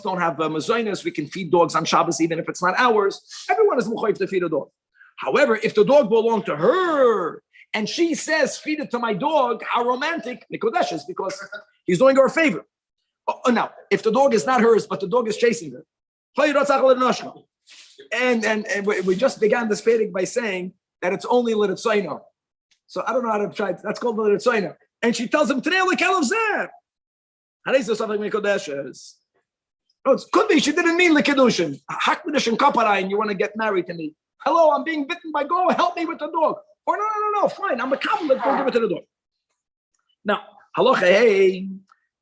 don't have mazoinus. We can feed dogs on Shabbos even if it's not ours. Everyone is mechuyev to feed a dog. However, if the dog belonged to her and she says, feed it to my dog, how romantic, Nikodeshes, because he's doing her a favor. Now, if the dog is not hers, but the dog is chasing her. And we just began this Perek by saying that it's only L'Ritzoino. So I don't know how to try it. That's called L'Ritzoino. And she tells him, today, look, of Zeh. How do you say something Nikodeshes? No, it could be she didn't mean L'Kedushin. Hakmedish and Kaparai, and you want to get married to me. Hello, I'm being bitten by go. Help me with the dog. Or no, fine. I'm a couple. Let's go give it to the dog. Now, halacha, hey,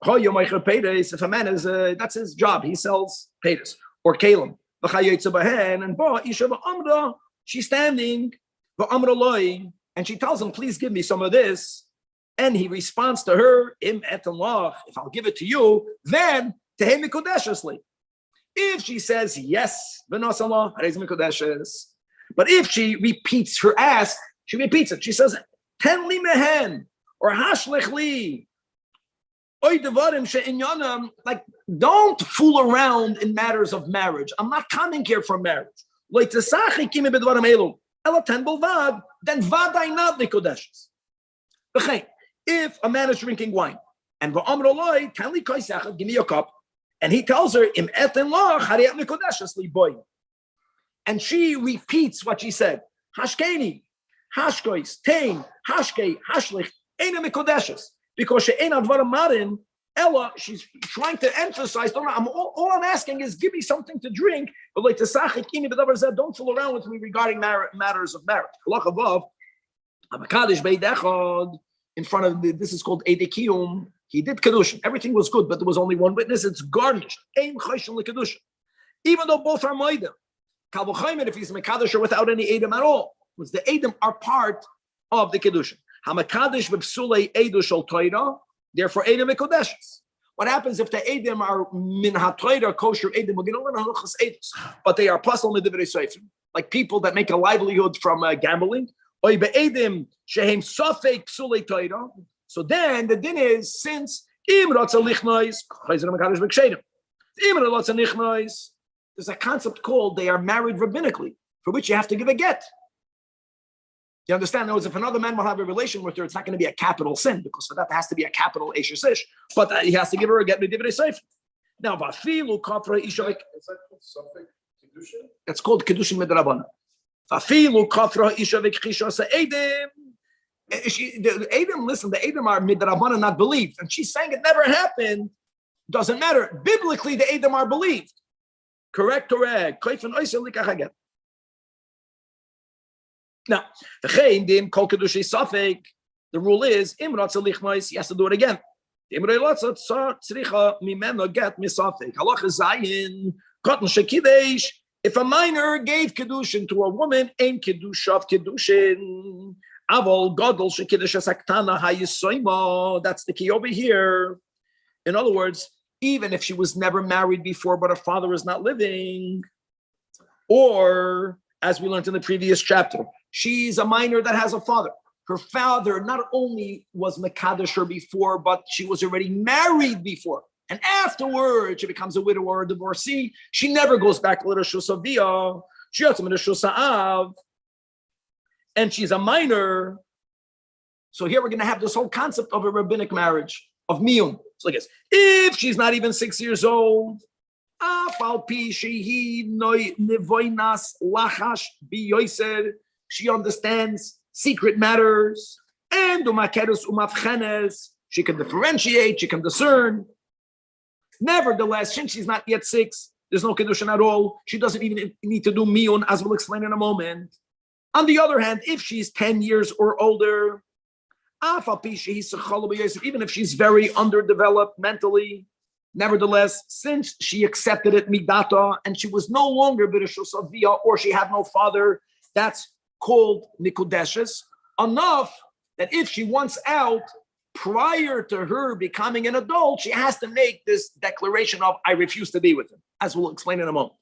if a man is, that's his job. He sells potatoes or kalim. And she's standing, and she tells him, please give me some of this. And he responds to her, if I'll give it to you, then tehei mikodeshesly. If she says yes, but if she repeats her ask, she repeats it. She says, ten li mehen, or hashlech li. Like, don't fool around in matters of marriage. I'm not coming here for marriage. Then vaday not nikodeshes. If a man is drinking wine, and give me your cup, and he tells her, and she repeats what she said. Hashkeni, hashkois, tein, hashke, hashlich, ena mikodeshes. Because she ain't advar marin, Ella, she's trying to emphasize, all I'm asking is give me something to drink, but like don't fool around with me regarding matters of marriage. In front of this is called Edekiyum. He did Kedushin. Everything was good, but there was only one witness. It's garnished. Even though both are Moedim. Kalvachayim, if he's Mekadosh or without any Edom at all, because the Edom are part of the Kedushin. HaMekadosh v'psulei Edu shel Torah, therefore Edom Mekodeshes. What happens if the Edom are min ha-Torah kosher Edom, but they are pasal medivrei seifrim, like people that make a livelihood from gambling? So then the din is, since There's a concept called they are married rabbinically, for which you have to give a get. You understand? In other words, if another man will have a relation with her, it's not going to be a capital sin, because for that there has to be a capital Ishus. But he has to give her a get divrei sefer. Now, vafilu kafra isha. Is that called something? Kedushin? That's called kedushin midrabanan. Vafilu kafra isha v'kchisha edim. The Edom, listen, the Edom are midrabanan, not believed, and she's saying it never happened. Doesn't matter. Biblically, the Edom are believed. Correct. Now, the rule is, he has to do it again. If a minor gave kedushin to a woman, ain't kedushav kedushin. That's the key over here. In other words, even if she was never married before, but her father is not living, or as we learned in the previous chapter, she's a minor that has a father. Her father not only was Mekadesh her before, but she was already married before. And afterwards, she becomes a widow or a divorcee. She never goes back to Rishus Aviyah. She has Rishus Av. And she's a minor. So here we're going to have this whole concept of a rabbinic marriage, of miyun. So like this, if she's not even 6 years old, she understands secret matters, and she can differentiate, she can discern. Nevertheless, since she's not yet 6, there's no kedushin at all. She doesn't even need to do miyun, as we'll explain in a moment. On the other hand, if she's 10 years or older, even if she's very underdeveloped mentally, nevertheless, since she accepted it midata and she was no longer b'rishus aviyah, or she had no father, that's called nikudeshes, enough that if she wants out prior to her becoming an adult, she has to make this declaration of, I refuse to be with him, as we'll explain in a moment.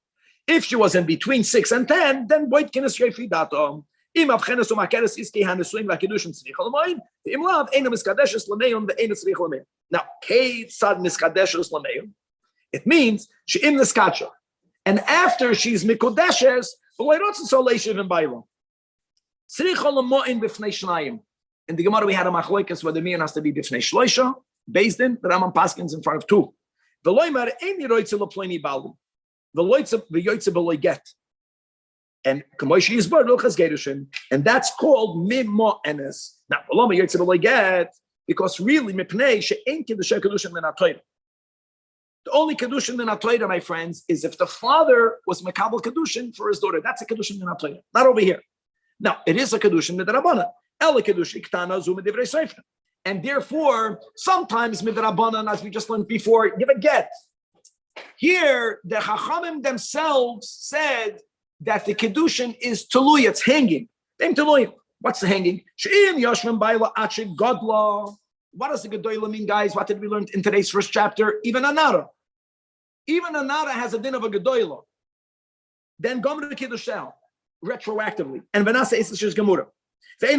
If she was in between 6 and 10, then boit kinis refi dato. Im avchenes umakeres iski hanesuim lakedushin tzrich alamayim. Im lav ena miskadeshes lameyon ve'ena tzrich alamayim. Now, kei tzad miskadeshes lameyon. It means she im niskacha, and after she's mikodeshes, v'loyrotz so leishiv in baylo. Tzrich alamayim b'fnei shnayim. In the Gemara we had a machloikas where the miyan has to be b'fnei shloisha, based in the Rambam paskins in front of 2. V'loymar ein yiroitze leploni balu. And and that's called mimo enes. Now, because really, the only kedushin in Torah, my friends, is if the father was mekabel kedushin for his daughter. That's a kedushin in Torah, not over here. Now, it is a kedushin midrabanan. Ela kedushin ktana zu medivrei sefer, and therefore, sometimes midrabanan, as we just learned before, give a get. Here, the Chachamim themselves said that the Kedushin is Tului, it's hanging. What's the hanging? What does the Gedoyla mean, guys? What did we learn in today's first chapter? Even Anara. Even Anara has a din of a Gedoyla. Then Gomer the Kiddushel, retroactively. And Vanasa Isishish Gemura. He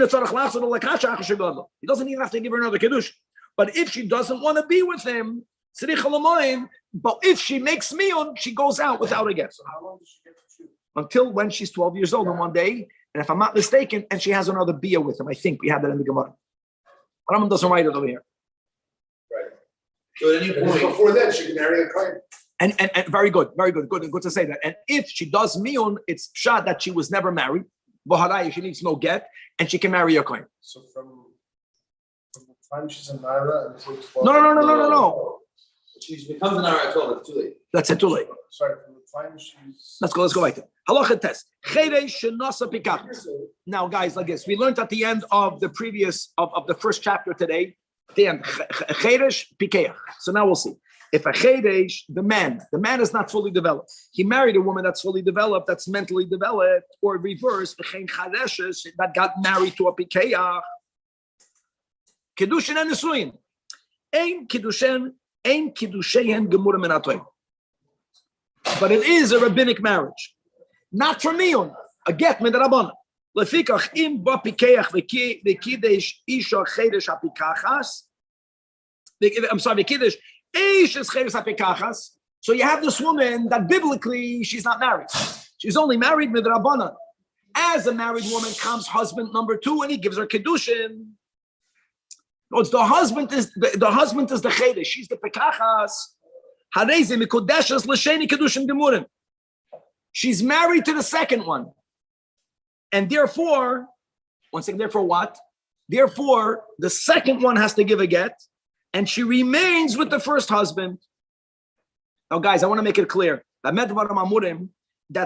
doesn't even have to give her another Kiddush. But if she doesn't want to be with him, but if she makes miyun, she goes out without a get. So how long does she get to choose? Until when she's 12 years old, and one day, and if I'm not mistaken, and she has another bia with him. I think we have that in the Gemara. Rambam doesn't write it over here. Right. So at any And point, before then, she can marry a kohen. And very good to say that. And if she does miyun, it's shot that she was never married. Boharai, she needs no get, and she can marry a kohen. So from the time she's a Naira until 12. No. she becomes an hour at 12, it's too late. That's it, too late. Sorry, from the time she's. Let's go back to halacha test. Now, guys, like this, we learned at the end of the previous of the first chapter today. At the end, cheresh pikeach. So now we'll see. If a cheresh, the man is not fully developed. He married a woman that's fully developed, that's mentally developed, or reverse, that got married to a pikeach. Kedushin and Nisuin. Ein kiddushen gemura min ha'Torah. But it is a rabbinic marriage, not for miyun, a get min rabbanan. Lefikach im ba pikeach v'kidesh isha cheresh hapikachas I'm sorry, Kiddush. So you have this woman that biblically she's not married. She's only married with Rabbanan. As a married woman comes husband number 2 and he gives her Kiddushin. No, it's the husband is the Chedesh. She's the Pekachas. She's married to the second one. And therefore, one second, therefore what? Therefore, the second one has to give a get, and she remains with the first husband. Now, guys, I want to make it clear that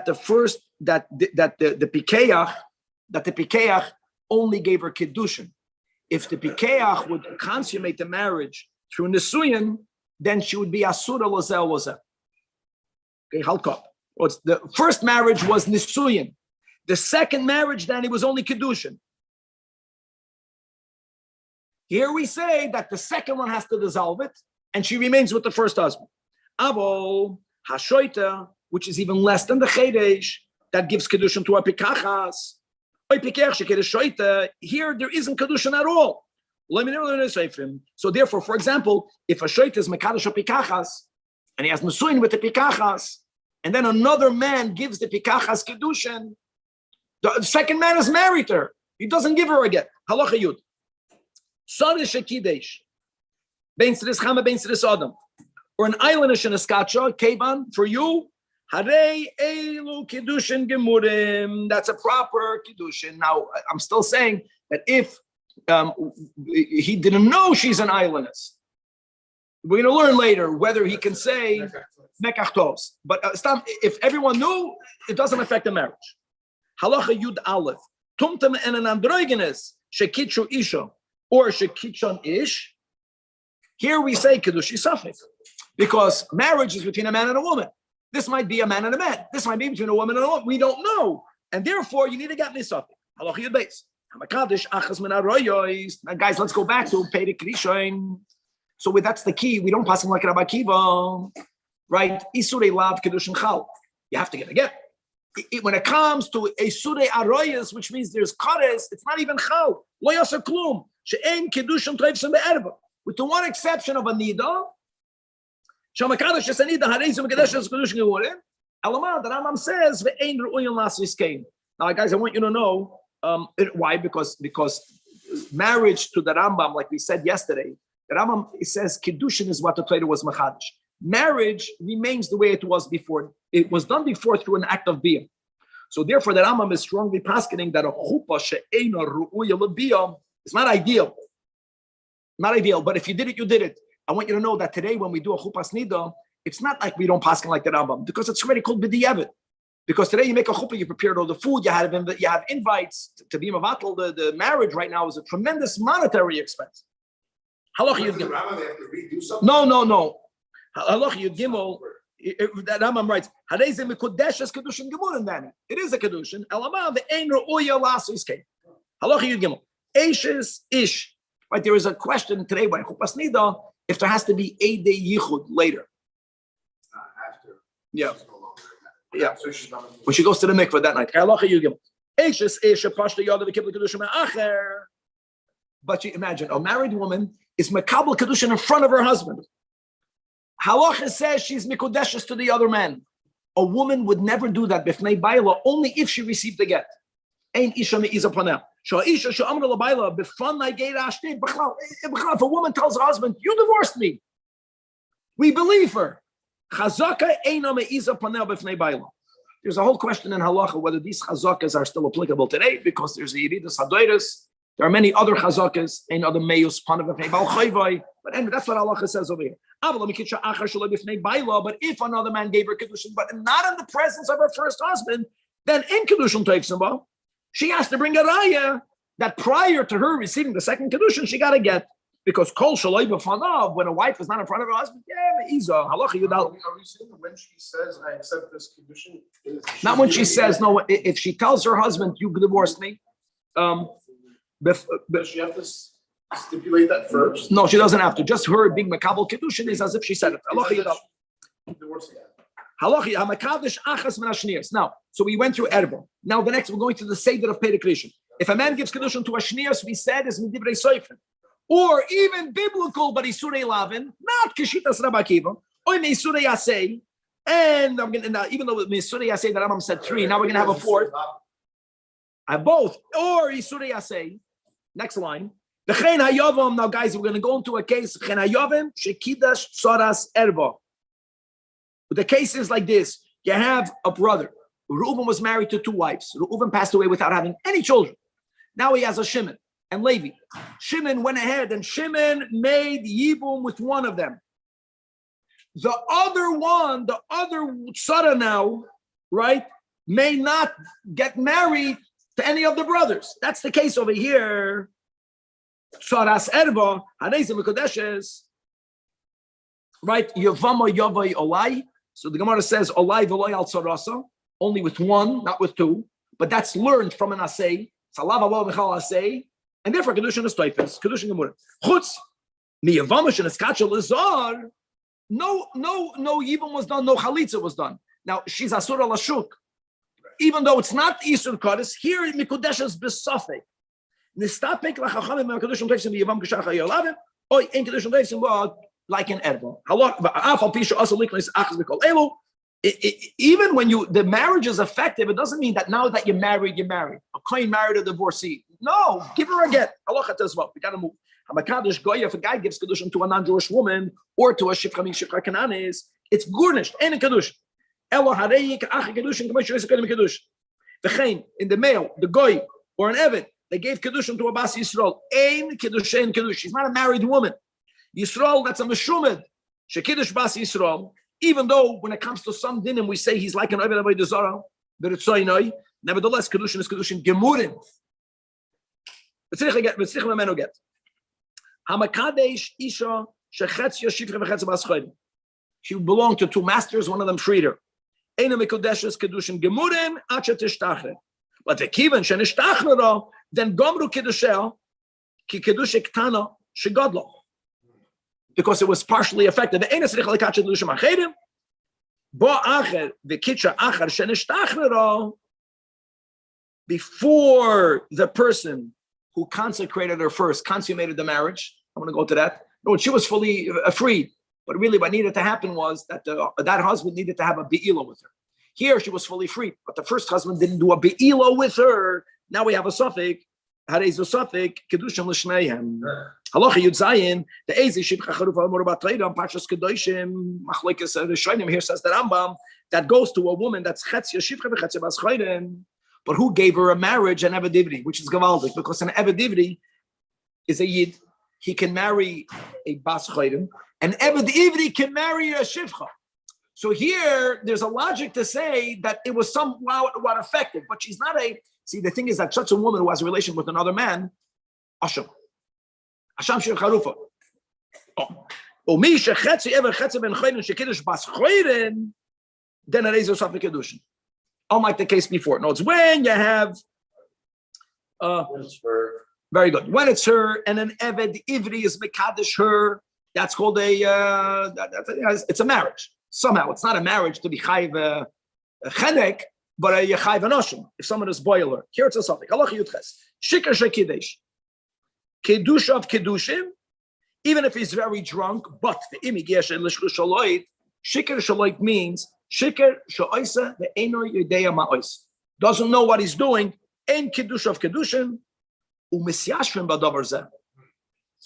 the first that the Pikeach only gave her Kiddushin. If the Pikeach would consummate the marriage through Nisuyin, then she would be Asura Lozel Lozel. Okay, Halkop. The first marriage was Nisuyin. The second marriage, then, it was only Kiddushin. Here we say that the second one has to dissolve it, and she remains with the first husband. Avo Hashoita, which is even less than the Chedesh, that gives Kiddushin to a Pikachas. Here there isn't Kiddushin at all. So therefore, for example, if a Shoita is Mekadosh Pikachas, and he has Nesuin with the Pikachas, and then another man gives the Pikachas Kiddushin, the second man is married to her. He doesn't give her a get. Halacha Yud. Sadish Akidesh. Bein Sidis Chama, Bein Sidis Adam. Or an eilenish in a skacha, Keban, for you, Hare Elu Kiddushin Gemurim. That's a proper Kiddushin. Now, I'm still saying that if he didn't know she's an eilenish, we're going to learn later whether he can say Mekach Tovs. But if everyone knew, it doesn't affect the marriage. Halacha Yud Aleph. Tumtem and an androgenes, Shekitchu Isha, or Shekichon Ish. Here we say Kiddushi Safik, because marriage is between a man and a woman. This might be a man and a man. This might be between a woman and a woman. We don't know. And therefore, you need to get me Safik. Halacha Yud Beis. Hamakadish Achas Min Aroyos. Now, guys, let's go back to Peirik Rishon. So that's the key. We don't pass him like Rabbi Akiva. Right? Isurei Lav Kiddushin Chal. You have to get a get. When it comes to a Surei Aroyos, which means there's Kares, it's not even Chal. Lo Yasa Klum. She'en Kiddushin Treivsim Be'erba. With the one exception of a Nida. Shamakadash is a Nida, Harezim Kedesh is Kiddushin Gemurim. Alamad, the Rambam says, Ve'en Ru'uyin Lasis Kain. Now, guys, I want you to know why. Because marriage to the Rambam, like we said yesterday, the Rambam, it says Kiddushin is what the Torah was Machadish. Marriage remains the way it was before. It was done before through an act of biyah. So therefore, the Rambam is strongly paskening that a chuppah she'eina ru'uya lebiyah is not ideal. Not ideal, but if you did it, you did it. I want you to know that today, when we do a chuppah snida, it's not like we don't pasken like the Rambam, because it's already called b'di'evet. Because today you make a chuppah, you prepared all the food, you have invites to be mavatal. The marriage right now is a tremendous monetary expense. Halach Yud Gimel. No. Halach Yud Gimel. That Rambam writes, "Harezim mekudesh kedushin gemurim." Then it is a kedushin. Elamah ve'ein ru'uya lasis kein. Halach Yud Gimel. Ishus ish. Right, there is a question today by chuppah nida if there has to be a day yichud later. After. Yeah. Yeah. When she goes to the mikveh that night. Halach Yud Gimel. Ishus ish pashta yadav v'kibla kedushin me'acher. But you imagine a married woman is mekabel kedushin in front of her husband. Halacha says she's mikudeshes to the other man. A woman would never do that b'fnei baila, only if she received the get. Ein isha me'iza panel. Sha'isha she'amra l'baila b'fanai geir ashti b'chlal. If a woman tells her husband, "You divorced me," we believe her. Chazaka eina me'iza panel b'fnei baila. There's a whole question in halacha whether these chazakas are still applicable today, because there's the yeridas hadoiris. There are many other chazakas, and other meus panav b'fnei bal chayvai. But anyway, that's what halacha says over here. But if another man gave her kedushin, but not in the presence of her first husband, then in kedushin teivsim, she has to bring a raya that prior to her receiving the second kedushin, she got to get, because kol shaloi b'fanav, when a wife is not in front of her husband, me'iza halacha yudal. Are we saying that when she says, "I accept this kedushin"? Not when she says no. If she tells her husband, "You divorced me," Does she have to stipulate that first? No, she doesn't have to. Just her being makabel kedushin is as if she said it. Now, so we went through erba. Now the next we're going to the seder of Peirik Rishon. If a man gives kedushin to a shnias, we said is midivrei soifen. or even biblical, but Isurei Lavin, not Kishitas Rabbi Akiva, or Isurei Yasei, and I'm going to, now, even though with Isurei Yasei that Rambam said 3, now we're going to have a 4th. I have both, or Isurei Yasei. Next line. V'chein hayavam. Now, guys, we're going to go into a case. V'chein hayavam shekidash tzoras erba. The case is like this. You have a brother. Reuben was married to 2 wives. Reuben passed away without having any children. Now he has a Shimon and Levi. Shimon went ahead and Shimon made Yibum with one of them. The other one, the other tzara now, right, may not get married to any of the brothers. That's the case over here. Tzaras erba, hareizim v'kodeshes, right? Yavama yavai olai. So the Gemara says olai v'olai al tzarasa, only with 1, not with 2. But that's learned from an asay. Salav Allah v'chal asay, and therefore kedushin is toifes. Kedushin gemura. Chutz miyavama sheneskacha lezar. No yibum was done. No chalitza was done. Now she's asura lashuk. Even though it's not Isur Kodesh, here in Mikudeshes besofek. Nistapek lachachamim mekudeshim teifsim v'yavam k'shach hayolavim, or in kedushin teifsim like an erba. Even when the marriage is effective, it doesn't mean that now that you're married, you're married. A kohen married a divorcee. No, give her a get. Halacha says what? We got to move. Hamakadosh goya, if a guy gives kedushin to a non-Jewish woman or to a shifcha min shifcha kananis, it's garnished. Ain't a kedushin. Elo harei k'ach kedushin k'may shreis kedushin kedushin. V'chein, in the male, the goy or an eved, they gave kedushin to a bas Yisrael. Ein kedushin kedushin. She's not a married woman. Yisrael, that's a meshumed. Shekidush bas Yisrael. Even though when it comes to some dinim, we say he's like an eved avodah zarah, but it's so inoi. Nevertheless, kedushin is kedushin gemurim. V'tzrich memenu get. Hamakadesh isha shechetz yashifre v'chetz bas chodim. She belonged to 2 masters. One of them freed her. Eina mikudeshes kedushin gemurim acha tishtachre. But the kivan shenishtachre, then gomru kedushel ki kedushe ktana shegodlo. Because it was partially affected. The eina tzrich lekach kedushim acherim. Bo acher v'kitcha acher shenishtachre. Before the person who consecrated her first consummated the marriage, I'm going to go to that. No, she was fully freed. But really, what needed to happen was that that husband needed to have a be'ila with her. Here, she was fully free, but the first husband didn't do a be'ila with her. Now we have a suffix. Harei zu suffix kedushim l'shneihem. Halacha Yud Zayin. The Ezi shibcha charufa amor b'treidam pashas kedoshim machlekes rishonim. Here says the Rambam that goes to a woman that's chetz yashivcha v'chetz bas chodim. But who gave her a marriage, an evedivri, which is gavaldik, because an evedivri is a yid. He can marry a bas chodim. And Eved Ivri can marry a shivcha. So here, there's a logic to say that it was somewhat effective, but she's not a. See, the thing is that such a woman who has a relation with another man, Asham Shir Charufa. Then it is a Safik Kedushin. Unlike the case before. No, it's when you have. Very good. When it's her, and an Eved Ivri is Mekadesh her. That's called it's a marriage. Somehow, it's not a marriage to be chayv a chenek, but a chayv anoshim. If someone is boiler, here it's a something. Halacha yudches. Shikar shekidesh. Kedush of kedushim, even if he's very drunk, but the imigesh lishku shaloid, shikar shaloid means shikar shaloisa the enor yedea ma'ois. Doesn't know what he's doing. En kedush of kedushim umisyashvim badavar zeh.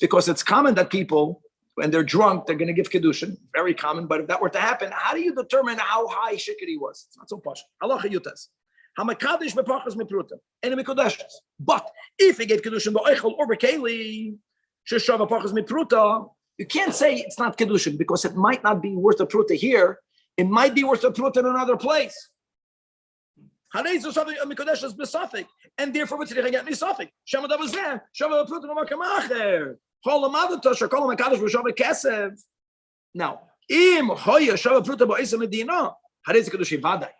Because it's common that people, when they're drunk, they're going to give kedushin. Very common. But if that were to happen, how do you determine how high shikar he was? It's not so posh. Halacha yutas. Hamakadosh bepachas mipruta. And mikudeshes. But if he gave kedushin ba'oichel or b'keli, sheshav bepachas mipruta, you can't say it's not kedushin because it might not be worth a pruta here. It might be worth a pruta in another place. And therefore, we're going to get misafik. Shemadav is there. Shemadav pruta b'makamacher. Now, im hoya shava pruta ba'isa medina, harei kedushi vaday.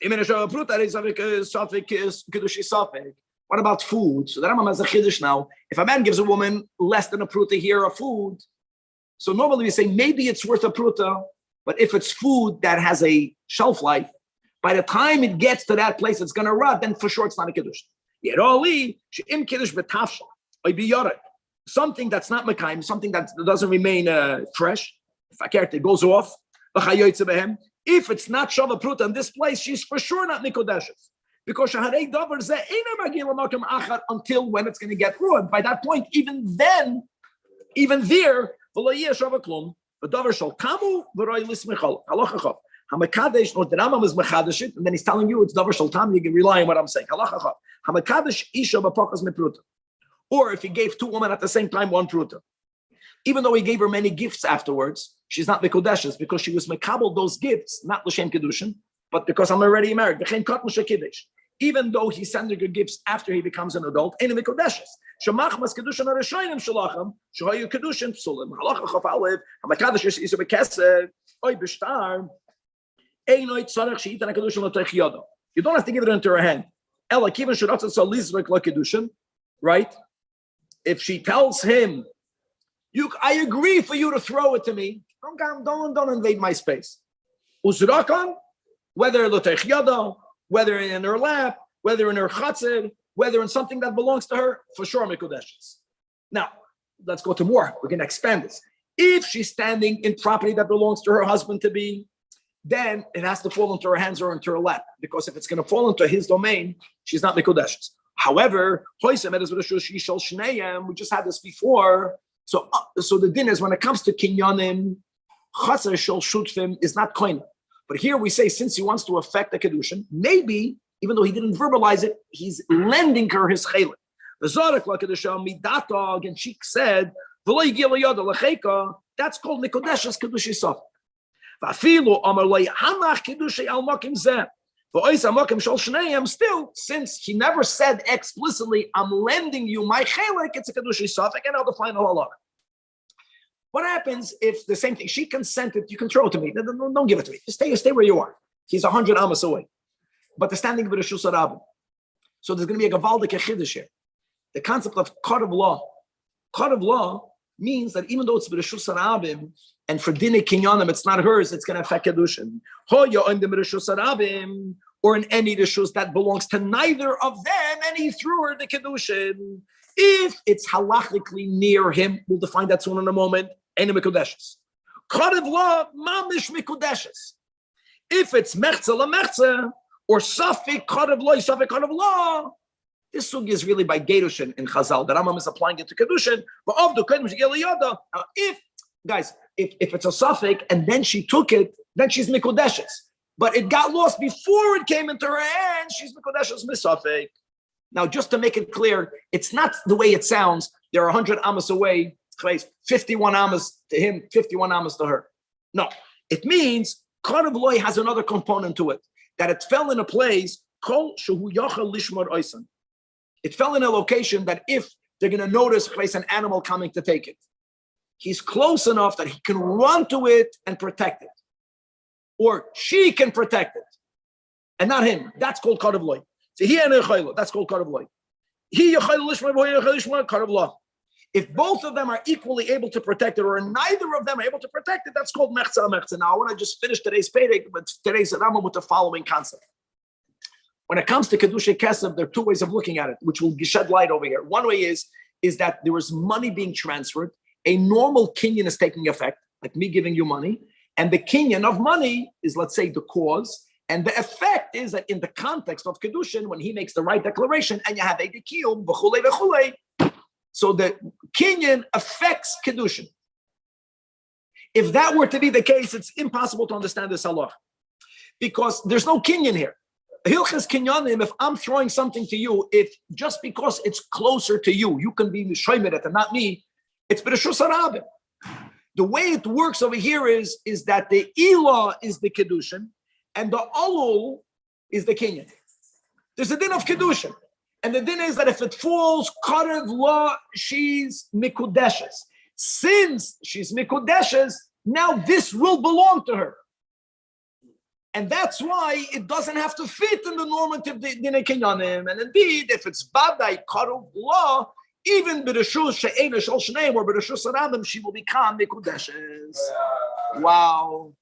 Im ena shava pruta harei safik kedushi safik. What about food? So the Rambam has a chiddush now. If a man gives a woman less than a pruta here of food, so normally we say maybe it's worth a pruta, but if it's food that has a shelf life, by the time it gets to that place, it's going to rot. Then for sure it's not a kiddush. Yeroli she'im kiddush betafshel oy biyorek. something that's not Mekayim, something that doesn't remain fresh, it goes off. If it's not Shava Pruta in this place, she's for sure not Nikodeshes. Because until when it's going to get ruined. By that point, even there, the davar shall kamu v'roi lismichol. Halachachav. Hamakadesh, or the Rambam is mechadish it, and then he's telling you it's davar shall tam. You can rely on what I'm saying. Halachachav. Hamakadesh isha b'pokas mepruta. Or if he gave two women at the same time one pruta, even though he gave her many gifts afterwards, she's not mekodeshes because she was mekabel those gifts, not l'shem kedushin, but because I'm already married. Even though he sent her gifts after he becomes an adult, ain't mekodeshes. Shemachmas kedushin arishayim shalacham shahayu kedushin psulim halacha chaf alev hamakadosh is a bekeser oy b'shtar einoy tzarech she'itan kedushin l'tech yodo. You don't have to give it into her hand. Ela kiven shiratzat salizvek la kedushin, right? If she tells him, I agree for you to throw it to me. Don't invade my space. Uzrakan, whether l'tech yodo, whether in her lap, whether in her chatzir, whether in something that belongs to her, for sure mekodeshes. Now, let's go to more. We're going to expand this. If she's standing in property that belongs to her husband to be, then it has to fall into her hands or into her lap. Because if it's going to fall into his domain, she's not mekodeshes. However, we just had this before. So the din is when it comes to kinyanim, chatzir shel shutfim is not koina. But here we say, since he wants to affect the kedushin, maybe, even though he didn't verbalize it, he's lending her his chelik. The Zajac la kedusha midatog, and she said, that's called nikodeshes kedushi sof. Vafilu amar lei hanach kedushi al makim zeh. Still, since he never said explicitly, I'm lending you my chelik, it's a kedushi sof. Again, I'll define the halakha. What happens if the same thing, she consented, you can throw it to me. Don't give it to me. Just stay where you are. He's 100 amas away. But the standing of the Ishus Rabbi. So there's going to be a gavaldik chiddush here. The concept of code of law. Code of law means that even though it's B'Rishus Rabim, and for Dine Kinyanim, it's not hers, it's going to affect Kedushin. Or in any Rishus that belongs to neither of them, and he threw her the Kedushin. If it's halachically near him, we'll define that soon in a moment. Any Mekodeshes. Code of law, mamish Mekodeshes. If it's mechza la mechza, or safik code of law, safik code of law, this sugi is really by Gerushin in Chazal. The Rambam is applying it to Kedushin. But of the Kedushin Now, if it's a safik and then she took it, then she's Mekodeshes. But it got lost before it came into her hands, she's Mekodeshes misafik. Now, just to make it clear, it's not the way it sounds. They're 100 amas away. 51 amas to him, 51 amas to her. No, it means Karav Loi has another component to it, that it fell in a place called Shehu Yachal Lishmar Oisan. It fell in a location that if they're going to notice an animal coming to take it, he's close enough that he can run to it and protect it. Or she can protect it. And not him. That's called Karav Loi. So he and that's called Karav Loi. He Yachal Lishmar, Karav Loi. If both of them are equally able to protect it, or neither of them are able to protect it, that's called mechza mechza. Now, I want to just finish today's Perek, but today's Rambam with the following concept. When it comes to Kedusha Kesef, there are two ways of looking at it, which will shed light over here. One way is that there is money being transferred. A normal kinyan is taking effect, like me giving you money, and the kinyan of money is, let's say, the cause, and the effect is that in the context of Kedushin, when he makes the right declaration, and you have a dekiyum, v'chulei v'chulei, so the kinyan affects Kedushin. If that were to be the case, it's impossible to understand this halach, because there's no kinyan here. Hilchas kinyanim, if I'm throwing something to you, if just because it's closer to you, you can be mishoymed it and not me, it's b'reshus harabim. The way it works over here is that the ilah is the Kedushin, and the alul is the kinyan. There's a din of Kedushin. And the din is that if it falls, Karev law, she's Mikudeshes. Since she's Mikudeshes, now this will belong to her. And that's why it doesn't have to fit in the normative Dinei Kinyanim. And indeed, if it's Badai Karev law, even B'Reshus She'ena Shal Shneim or B'Reshus Rambam, she will become Mikudeshes. Wow.